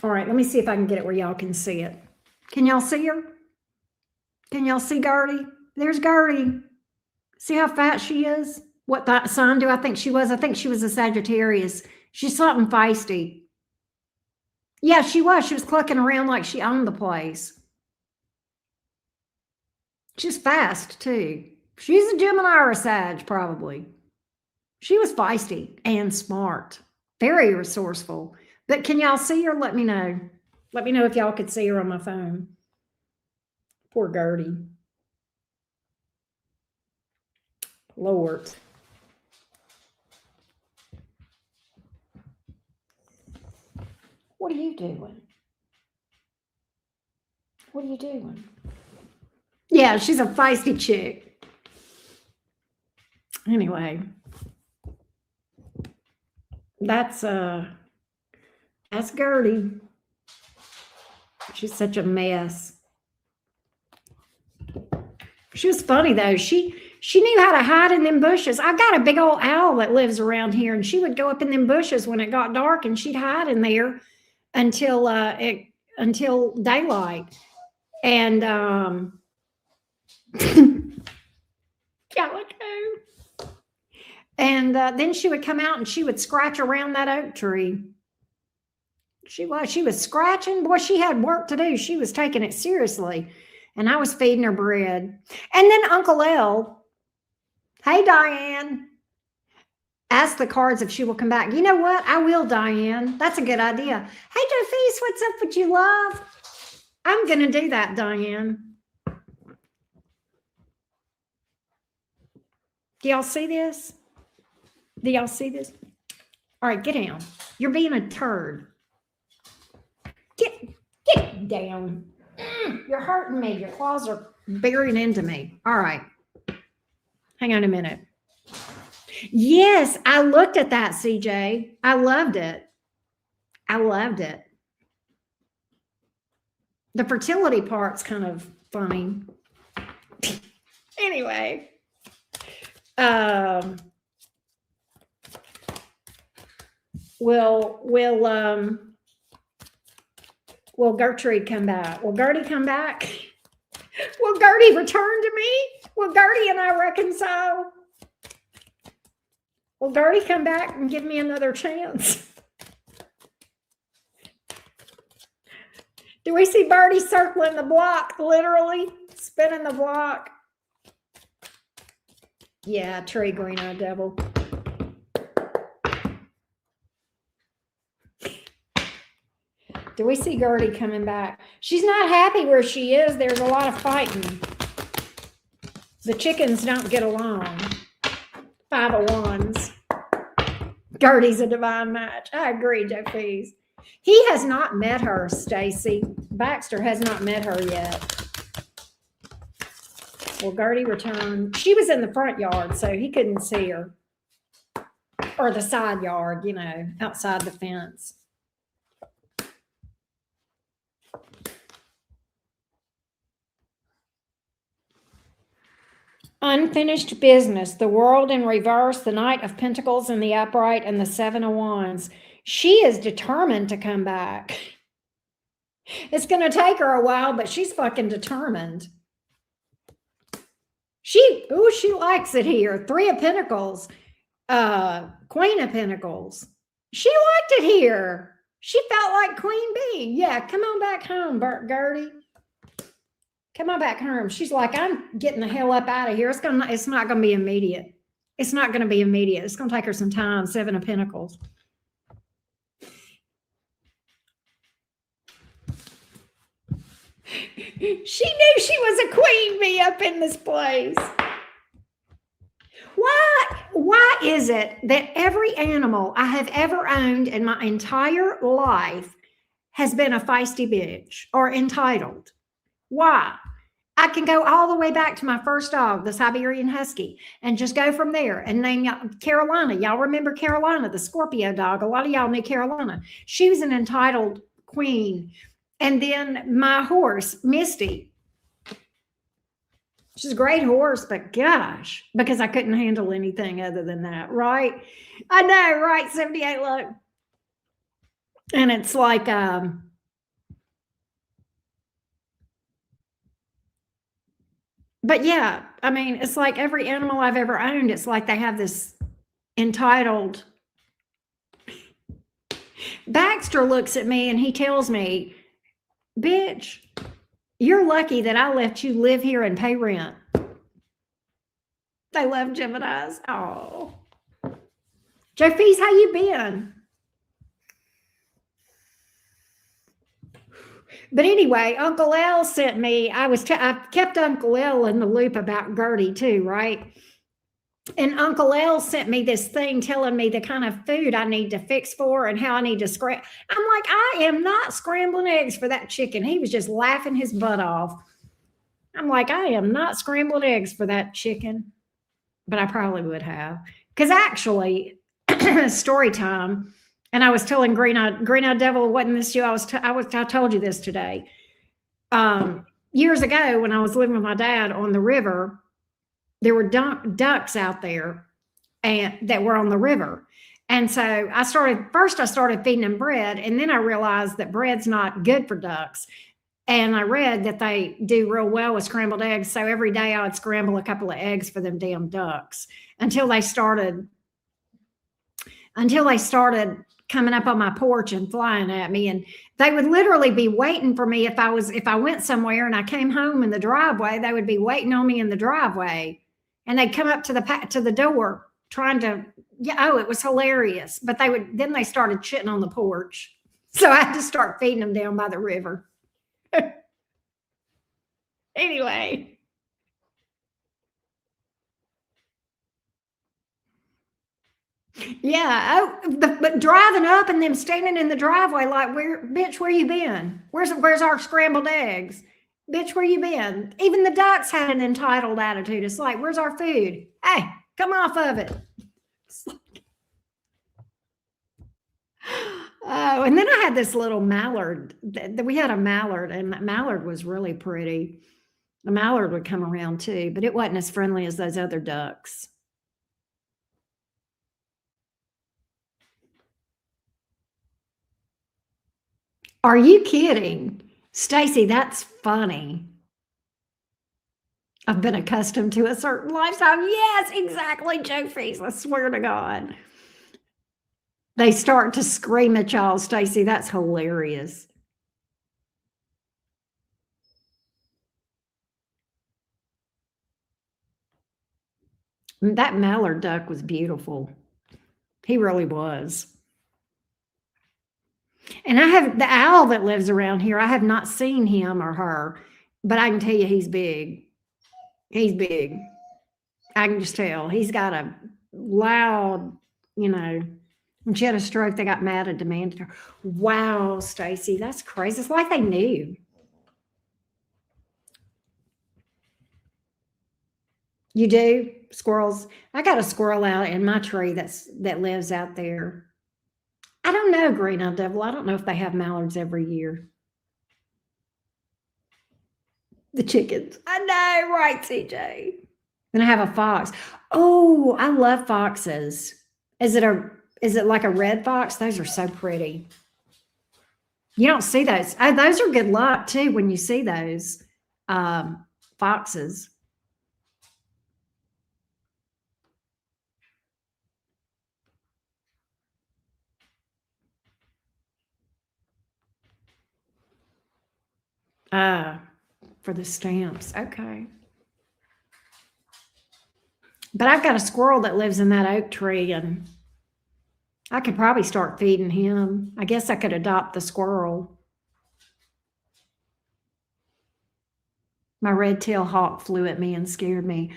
All right, let me see if I can get it where y'all can see it. Can y'all see her? Can y'all see Gertie? There's Gertie. See how fat she is? What sign do I think she was? I think she was a Sagittarius. She's something feisty. Yeah, she was. She was clucking around like she owned the place. She's fast, too. She's a Gemini or a Sag, probably. She was feisty and smart. Very resourceful. But can y'all see her? Let me know. Let me know if y'all could see her on my phone. Poor Gertie. Lord. What are you doing? What are you doing? Yeah, she's a feisty chick. Anyway, that's Gertie. She's such a mess. She was funny though. She knew how to hide in them bushes. I've got a big old owl that lives around here, and she would go up in them bushes when it got dark, and she'd hide in there until daylight. And Calico. And then she would come out and she would scratch around that oak tree. She was scratching. Boy, she had work to do. She was taking it seriously. And I was feeding her bread. And then Uncle L, hey, Diane, ask the cards if she will come back. You know what? I will, Diane. That's a good idea. Hey, Jofise, what's up with you, love? I'm going to do that, Diane. Do y'all see this? Do y'all see this? All right, get down. You're being a turd. Get down. You're hurting me. Your claws are burying into me. All right. Hang on a minute. Yes, I looked at that, CJ. I loved it. I loved it. The fertility part's kind of funny. Anyway, will Gertrude come back? Will Gertie come back? Will Gertie return to me? Will Gertie and I reconcile? Will Gertie come back and give me another chance? Do we see Birdie circling the block, literally spinning the block? Yeah, tree green-eyed devil. Do we see Gertie coming back? She's not happy where she is. There's a lot of fighting. The chickens don't get along. 5 of Wands. Gertie's a divine match. I agree, Joe Fees. He has not met her, Stacy. Baxter has not met her yet. Will Gertie return? She was in the front yard, so he couldn't see her. Or the side yard, you know, outside the fence. Unfinished business, the world in reverse, the Knight of Pentacles in the upright, and the 7 of Wands. She is determined to come back. It's going to take her a while, but she's fucking determined. She likes it here. 3 of Pentacles, Queen of Pentacles. She liked it here. She felt like Queen Bee. Yeah, come on back home, Gertie. Come on back home. She's like, I'm getting the hell up out of here. It's not going to be immediate. It's not going to be immediate. It's going to take her some time. 7 of Pentacles. She knew she was a queen bee up in this place. Why is it that every animal I have ever owned in my entire life has been a feisty bitch or entitled? Why? I can go all the way back to my first dog, the Siberian Husky, and just go from there and name Carolina. Y'all remember Carolina, the Scorpio dog? A lot of y'all knew Carolina. She was an entitled queen. And then my horse, Misty. She's a great horse, but gosh, because I couldn't handle anything other than that, right? I know, right? 78 look. And it's like, but yeah, I mean, it's like every animal I've ever owned, it's like they have this entitled. Baxter looks at me and he tells me, bitch, you're lucky that I let you live here and pay rent. They love Geminis. Oh. Joe Fees, how you been? But anyway, Uncle L sent me, I kept Uncle L in the loop about Gertie too, right? And Uncle L sent me this thing telling me the kind of food I need to fix for and how I need to scramble. I'm like, I am not scrambling eggs for that chicken. He was just laughing his butt off. I'm like, I am not scrambling eggs for that chicken. But I probably would have. Because actually, story time, and I was telling Green-Eyed Devil, wasn't this you? I told you this today. Years ago, when I was living with my dad on the river, there were ducks out there and that were on the river. And so I started feeding them bread, and then I realized that bread's not good for ducks. And I read that they do real well with scrambled eggs. So every day I would scramble a couple of eggs for them damn ducks until they started coming up on my porch and flying at me. And they would literally be waiting for me if I went somewhere and I came home in the driveway, they would be waiting on me in the driveway. And they'd come up to the door trying to, it was hilarious. But then they started shitting on the porch. So I had to start feeding them down by the river. Anyway. Yeah. Oh, but driving up and them standing in the driveway like, bitch, where you been? Where's our scrambled eggs? Bitch, where you been? Even the ducks had an entitled attitude. It's like, where's our food? Hey, come off of it. Oh, and then I had this little mallard. We had a mallard, and that mallard was really pretty. The mallard would come around too, but it wasn't as friendly as those other ducks. Are you kidding? Stacy, that's funny. I've been accustomed to a certain lifestyle. Yes, exactly, Joe Fees. I swear to God. They start to scream at y'all, Stacy. That's hilarious. That mallard duck was beautiful. He really was. And I have the owl that lives around here. I have not seen him or her, but I can tell you he's big. He's big. I can just tell. He's got a loud, when she had a stroke, they got mad and demanded her. Wow, Stacy, that's crazy. It's like they knew. You do? Squirrels. I got a squirrel out in my tree that lives out there. I don't know, green-eyed devil. I don't know if they have mallards every year. The chickens. I know, right, CJ? And I have a fox. Oh, I love foxes. Is it like a red fox? Those are so pretty. You don't see those. Oh, those are good luck too when you see those foxes. For the stamps. Okay. But I've got a squirrel that lives in that oak tree, and I could probably start feeding him. I guess I could adopt the squirrel. My red-tailed hawk flew at me and scared me.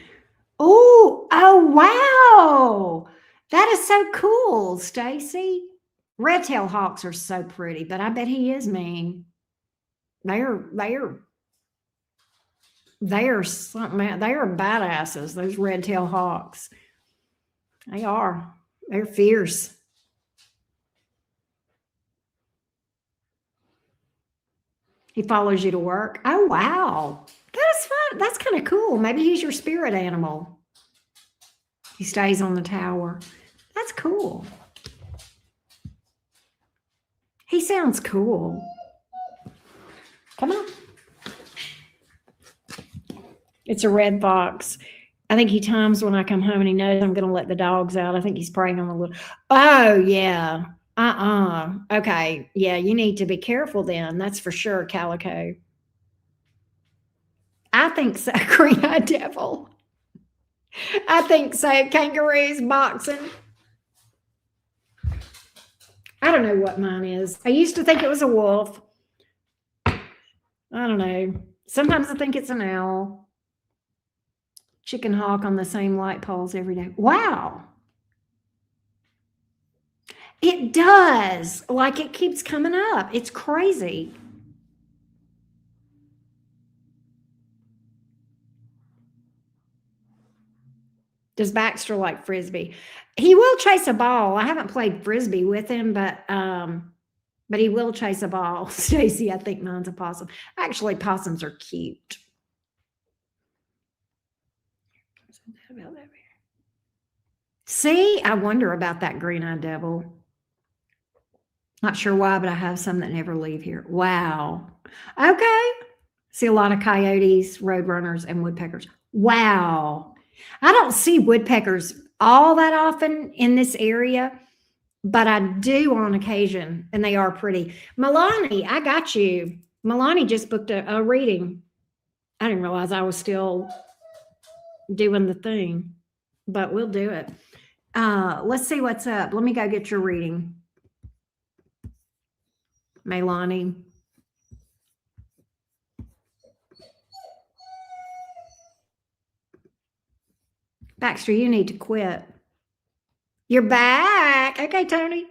Oh, wow. That is so cool, Stacy. Red-tailed hawks are so pretty, but I bet he is mean. They're something. They are badasses, those red-tailed hawks. They are. They're fierce. He follows you to work. Oh, wow. That is fun. That's kind of cool. Maybe he's your spirit animal. He stays on the tower. That's cool. He sounds cool. Come on. It's a red fox. I think he times when I come home and he knows I'm going to let the dogs out. I think he's preying on the little. Oh, yeah. Okay. Yeah, you need to be careful then. That's for sure, Calico. I think so, green-eyed devil. I think so. Kangaroos, boxing. I don't know what mine is. I used to think it was a wolf. I don't know. Sometimes I think it's an owl. Chicken hawk on the same light poles every day. Wow. It does. Like it keeps coming up. It's crazy. Does Baxter like frisbee? He will chase a ball. I haven't played frisbee with him, but he will chase a ball. Stacy, I think mine's a possum. Actually, possums are cute. See, I wonder about that green-eyed devil. Not sure why, but I have some that never leave here. Wow. Okay. See a lot of coyotes, roadrunners, and woodpeckers. Wow. I don't see woodpeckers all that often in this area, but I do on occasion, and they are pretty. Milani, I got you. Milani just booked a reading. I didn't realize I was still doing the thing, but we'll do it. Let's see what's up. Let me go get your reading. Milani. Baxter, you need to quit. You're back. zodiac. Okay, Tony.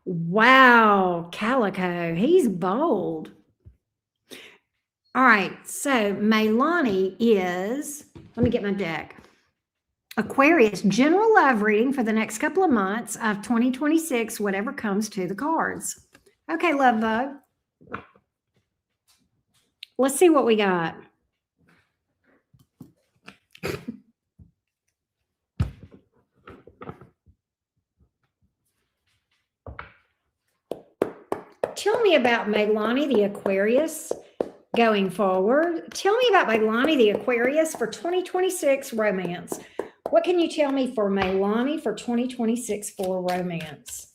Wow, Calico. He's bold. All right, so Maylani is, let me get my deck. Aquarius, general love reading for the next couple of months of 2026, whatever comes to the cards. Okay, love bug. Let's see what we got. Tell me about Maylani the Aquarius going forward. Tell me about Maylani the Aquarius for 2026 romance. What can you tell me for Maylani for 2026 for romance?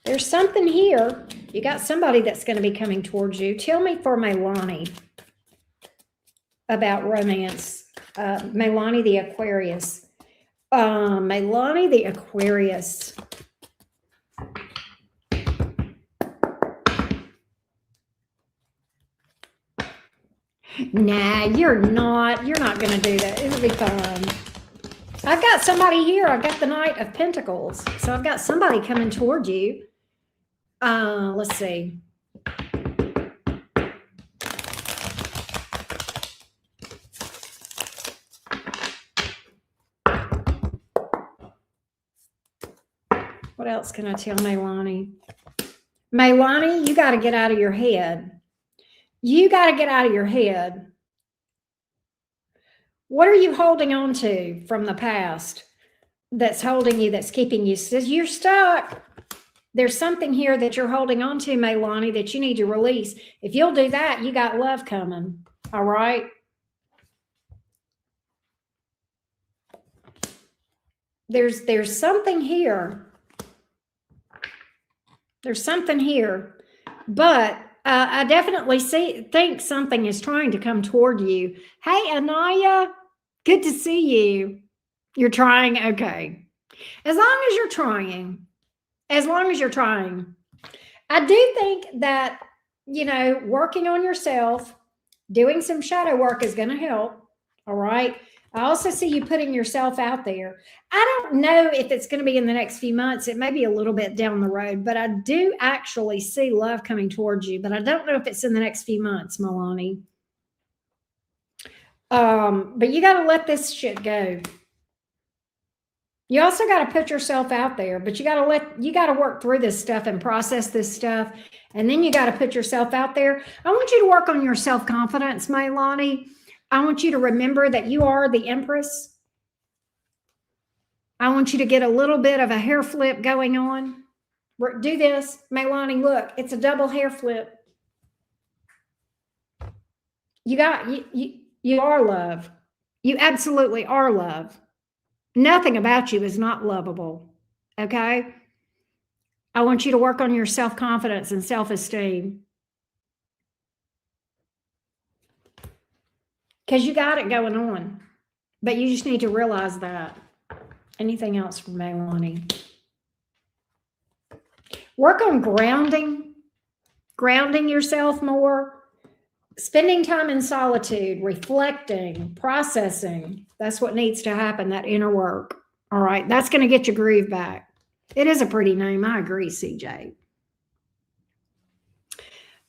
There's something here. You got somebody that's going to be coming towards you. Tell me for Maylani about romance. Maylani the Aquarius. Maylani the Aquarius. Nah, you're not going to do that. It'll be fun. I've got somebody here. I've got the Knight of Pentacles. So I've got somebody coming toward you. Let's see. What else can I tell Maylani? Maylani, you got to get out of your head. You got to get out of your head. What are you holding on to from the past that's holding you, that's keeping you? Says you're stuck. There's something here that you're holding on to, Maylani, that you need to release. If you'll do that, you got love coming. All right. There's something here. There's something here, but I definitely think something is trying to come toward you. Hey, Anaya, good to see you. You're trying. Okay. As long as you're trying, I do think that, working on yourself, doing some shadow work is going to help. All right. I also see you putting yourself out there. I don't know if it's going to be in the next few months. It may be a little bit down the road, but I do actually see love coming towards you, but I don't know if it's in the next few months, Maylani. But you got to let this shit go. You also got to put yourself out there, but you got to work through this stuff and process this stuff. And then you got to put yourself out there. I want you to work on your self-confidence, Maylani. I want you to remember that you are the Empress. I want you to get a little bit of a hair flip going on. Do this, Maylani. Look, it's a double hair flip. You are love. You absolutely are love. Nothing about you is not lovable. Okay? I want you to work on your self-confidence and self-esteem. Because you got it going on. But you just need to realize that. Anything else from Maylani? Work on grounding yourself more. Spending time in solitude, reflecting, processing. That's what needs to happen, that inner work. All right, that's going to get your groove back. It is a pretty name. I agree, CJ.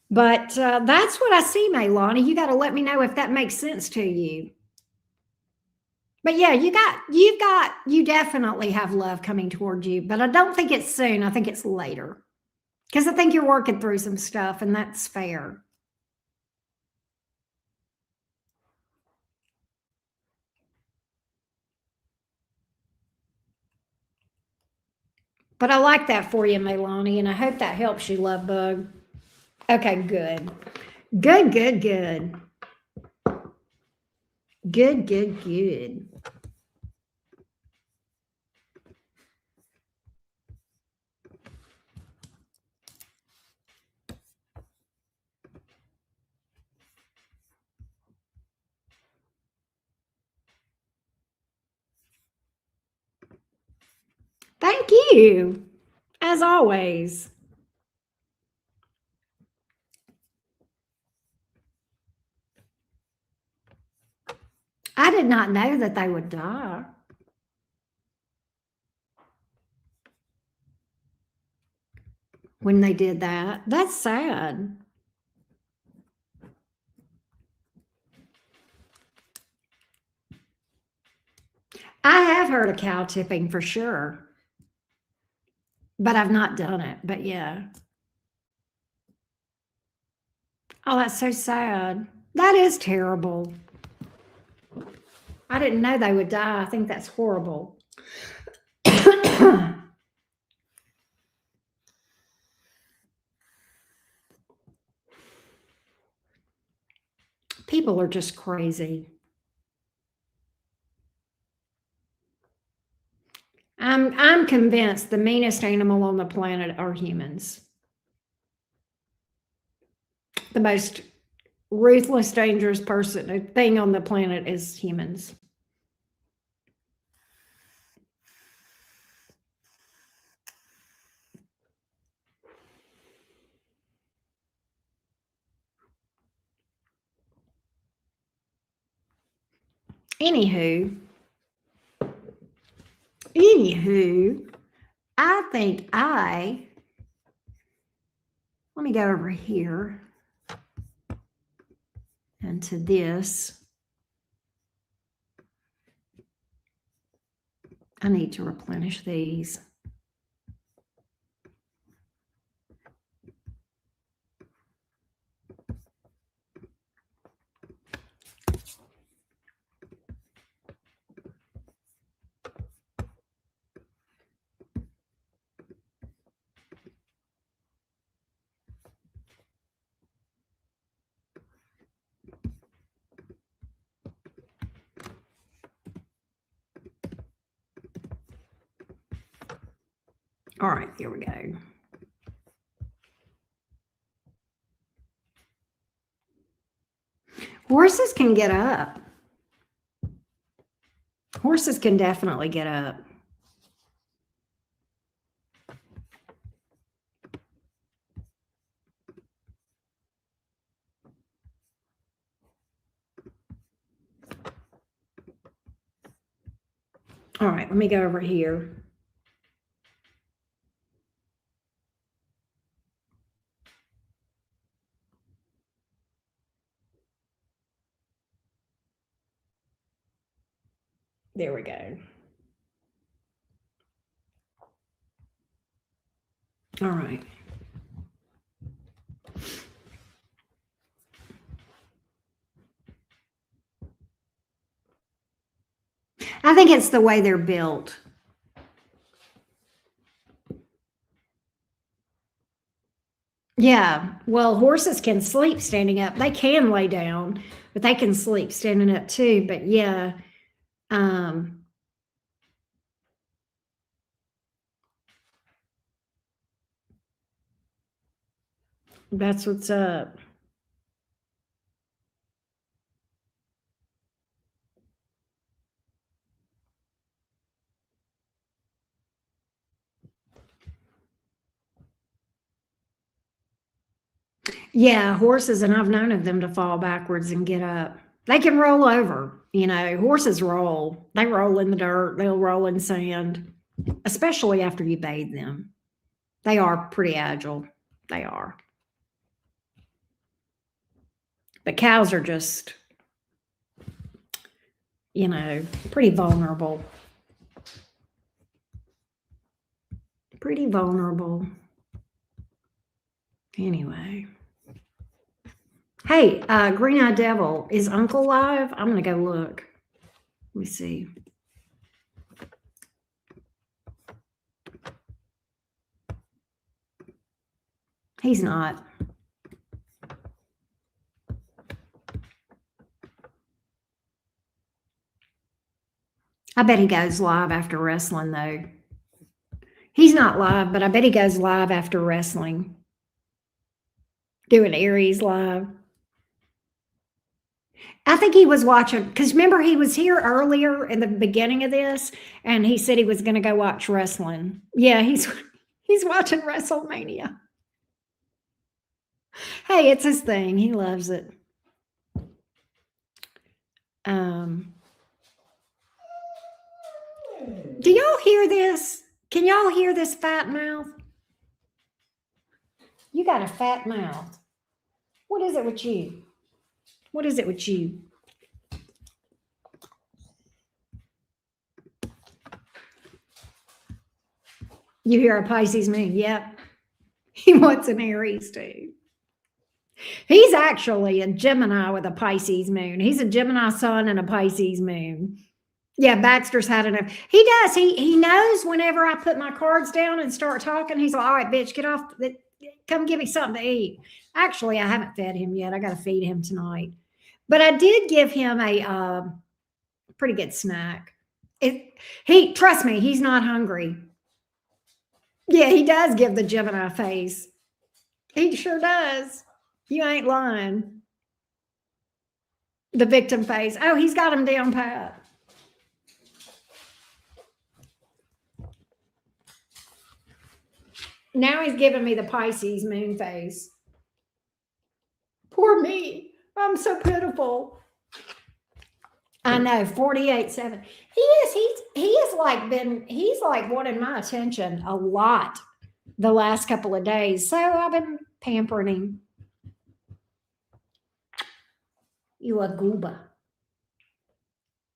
But that's what I see, Maylani. You got to let me know if that makes sense to you. But yeah, you definitely have love coming toward you, but I don't think it's soon. I think it's later. Because I think you're working through some stuff, and that's fair. But I like that for you, Maylani, and I hope that helps you, love bug. Okay, good. Good. Good. Thank you, as always. I did not know that they would die. When they did that. That's sad. I have heard of cow tipping for sure, but I've not done it. But yeah. Oh, that's so sad. That is terrible. I didn't know they would die. I think that's horrible. People are just crazy. I'm convinced the meanest animal on the planet are humans. The most ruthless, dangerous thing on the planet is humans. Anywho, I think let me go over here and to this. I need to replenish these. All right, here we go. Horses can get up. Horses can definitely get up. All right, let me go over here. There we go. All right. I think it's the way they're built. Yeah. Well, horses can sleep standing up. They can lay down, but they can sleep standing up too. But yeah. That's what's up. Yeah, horses, and I've known of them to fall backwards and get up. They can roll over. Horses roll. They roll in the dirt. They'll roll in sand, especially after you bathe them. They are pretty agile. They are. But cows are just, pretty vulnerable. Pretty vulnerable. Anyway. Hey, Green Eyed Devil, is Uncle live? I'm going to go look. Let me see. He's not. I bet he goes live after wrestling, though. He's not live, but I bet he goes live after wrestling. Doing Aries live. I think he was watching, because remember he was here earlier in the beginning of this, and he said he was going to go watch wrestling. Yeah, he's watching WrestleMania. Hey, it's his thing. He loves it. Do y'all hear this? Can y'all hear this fat mouth? You got a fat mouth. What is it with you? What is it with you? You hear a Pisces moon. Yep. He wants an Aries too. He's actually a Gemini with a Pisces moon. He's a Gemini sun and a Pisces moon. Yeah, Baxter's had enough. He does. He knows whenever I put my cards down and start talking, he's like, all right, bitch, get off. Come give me something to eat. Actually, I haven't fed him yet. I got to feed him tonight. But I did give him a pretty good snack. Trust me, he's not hungry. Yeah, he does give the Gemini face. He sure does. You ain't lying. The victim face. Oh, he's got him down pat. Now he's giving me the Pisces moon face. Poor me. I'm so pitiful. I know, 48.7. He's like wanting my attention a lot the last couple of days. So I've been pampering him. You a gooba.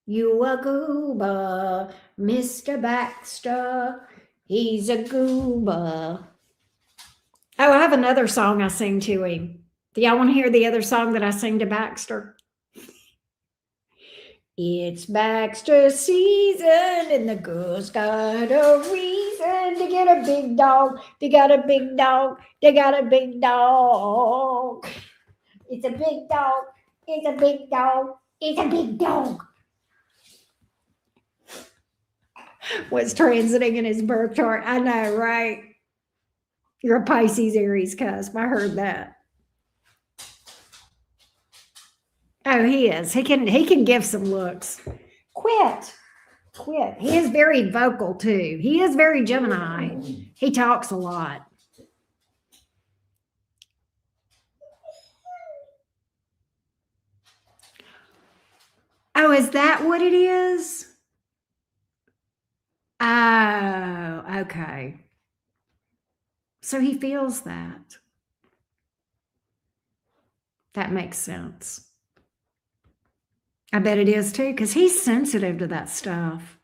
You a gooba, Mr. Baxter. He's a gooba. Oh, I have another song I sing to him. Do y'all want to hear the other song that I sing to Baxter? It's Baxter season and the girls got a reason to get a big dog. They got a big dog. They got a big dog. It's a big dog. It's a big dog. It's a big dog. Was transiting in his birth chart. I know, right? You're a Pisces Aries cusp. I heard that. Oh, he is. He can give some looks. Quit. He is very vocal too. He is very Gemini. He talks a lot. Oh, is that what it is? Oh, okay. So he feels that. That makes sense. I bet it is too, because he's sensitive to that stuff.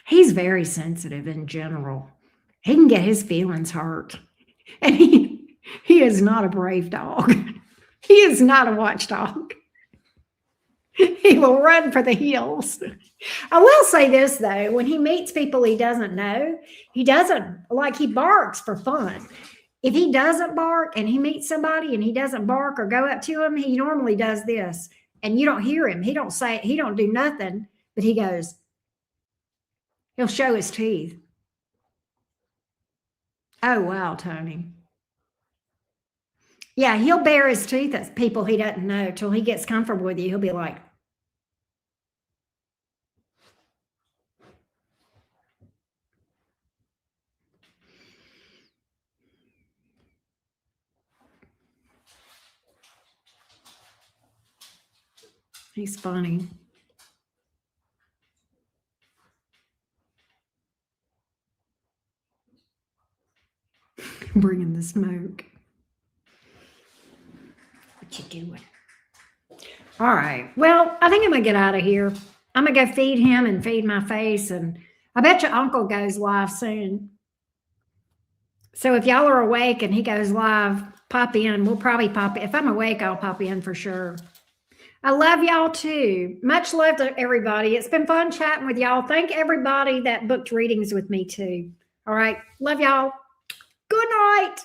He's very sensitive in general. He can get his feelings hurt. And he is not a brave dog. He is not a watchdog. He will run for the hills. I will say this, though. When he meets people he doesn't know, he barks for fun. If he doesn't bark and he meets somebody and he doesn't bark or go up to him, he normally does this. And you don't hear him. He don't do nothing, but he'll show his teeth. Oh, wow, Tony. Yeah, he'll bare his teeth at people he doesn't know till he gets comfortable with you. He'll be like, he's funny. Bringing the smoke. What you doing? All right. Well, I think I'm going to get out of here. I'm going to go feed him and feed my face. And I bet your uncle goes live soon. So if y'all are awake and he goes live, pop in. We'll probably pop in. If I'm awake, I'll pop in for sure. I love y'all too. Much love to everybody. It's been fun chatting with y'all. Thank everybody that booked readings with me too. All right. Love y'all. Good night.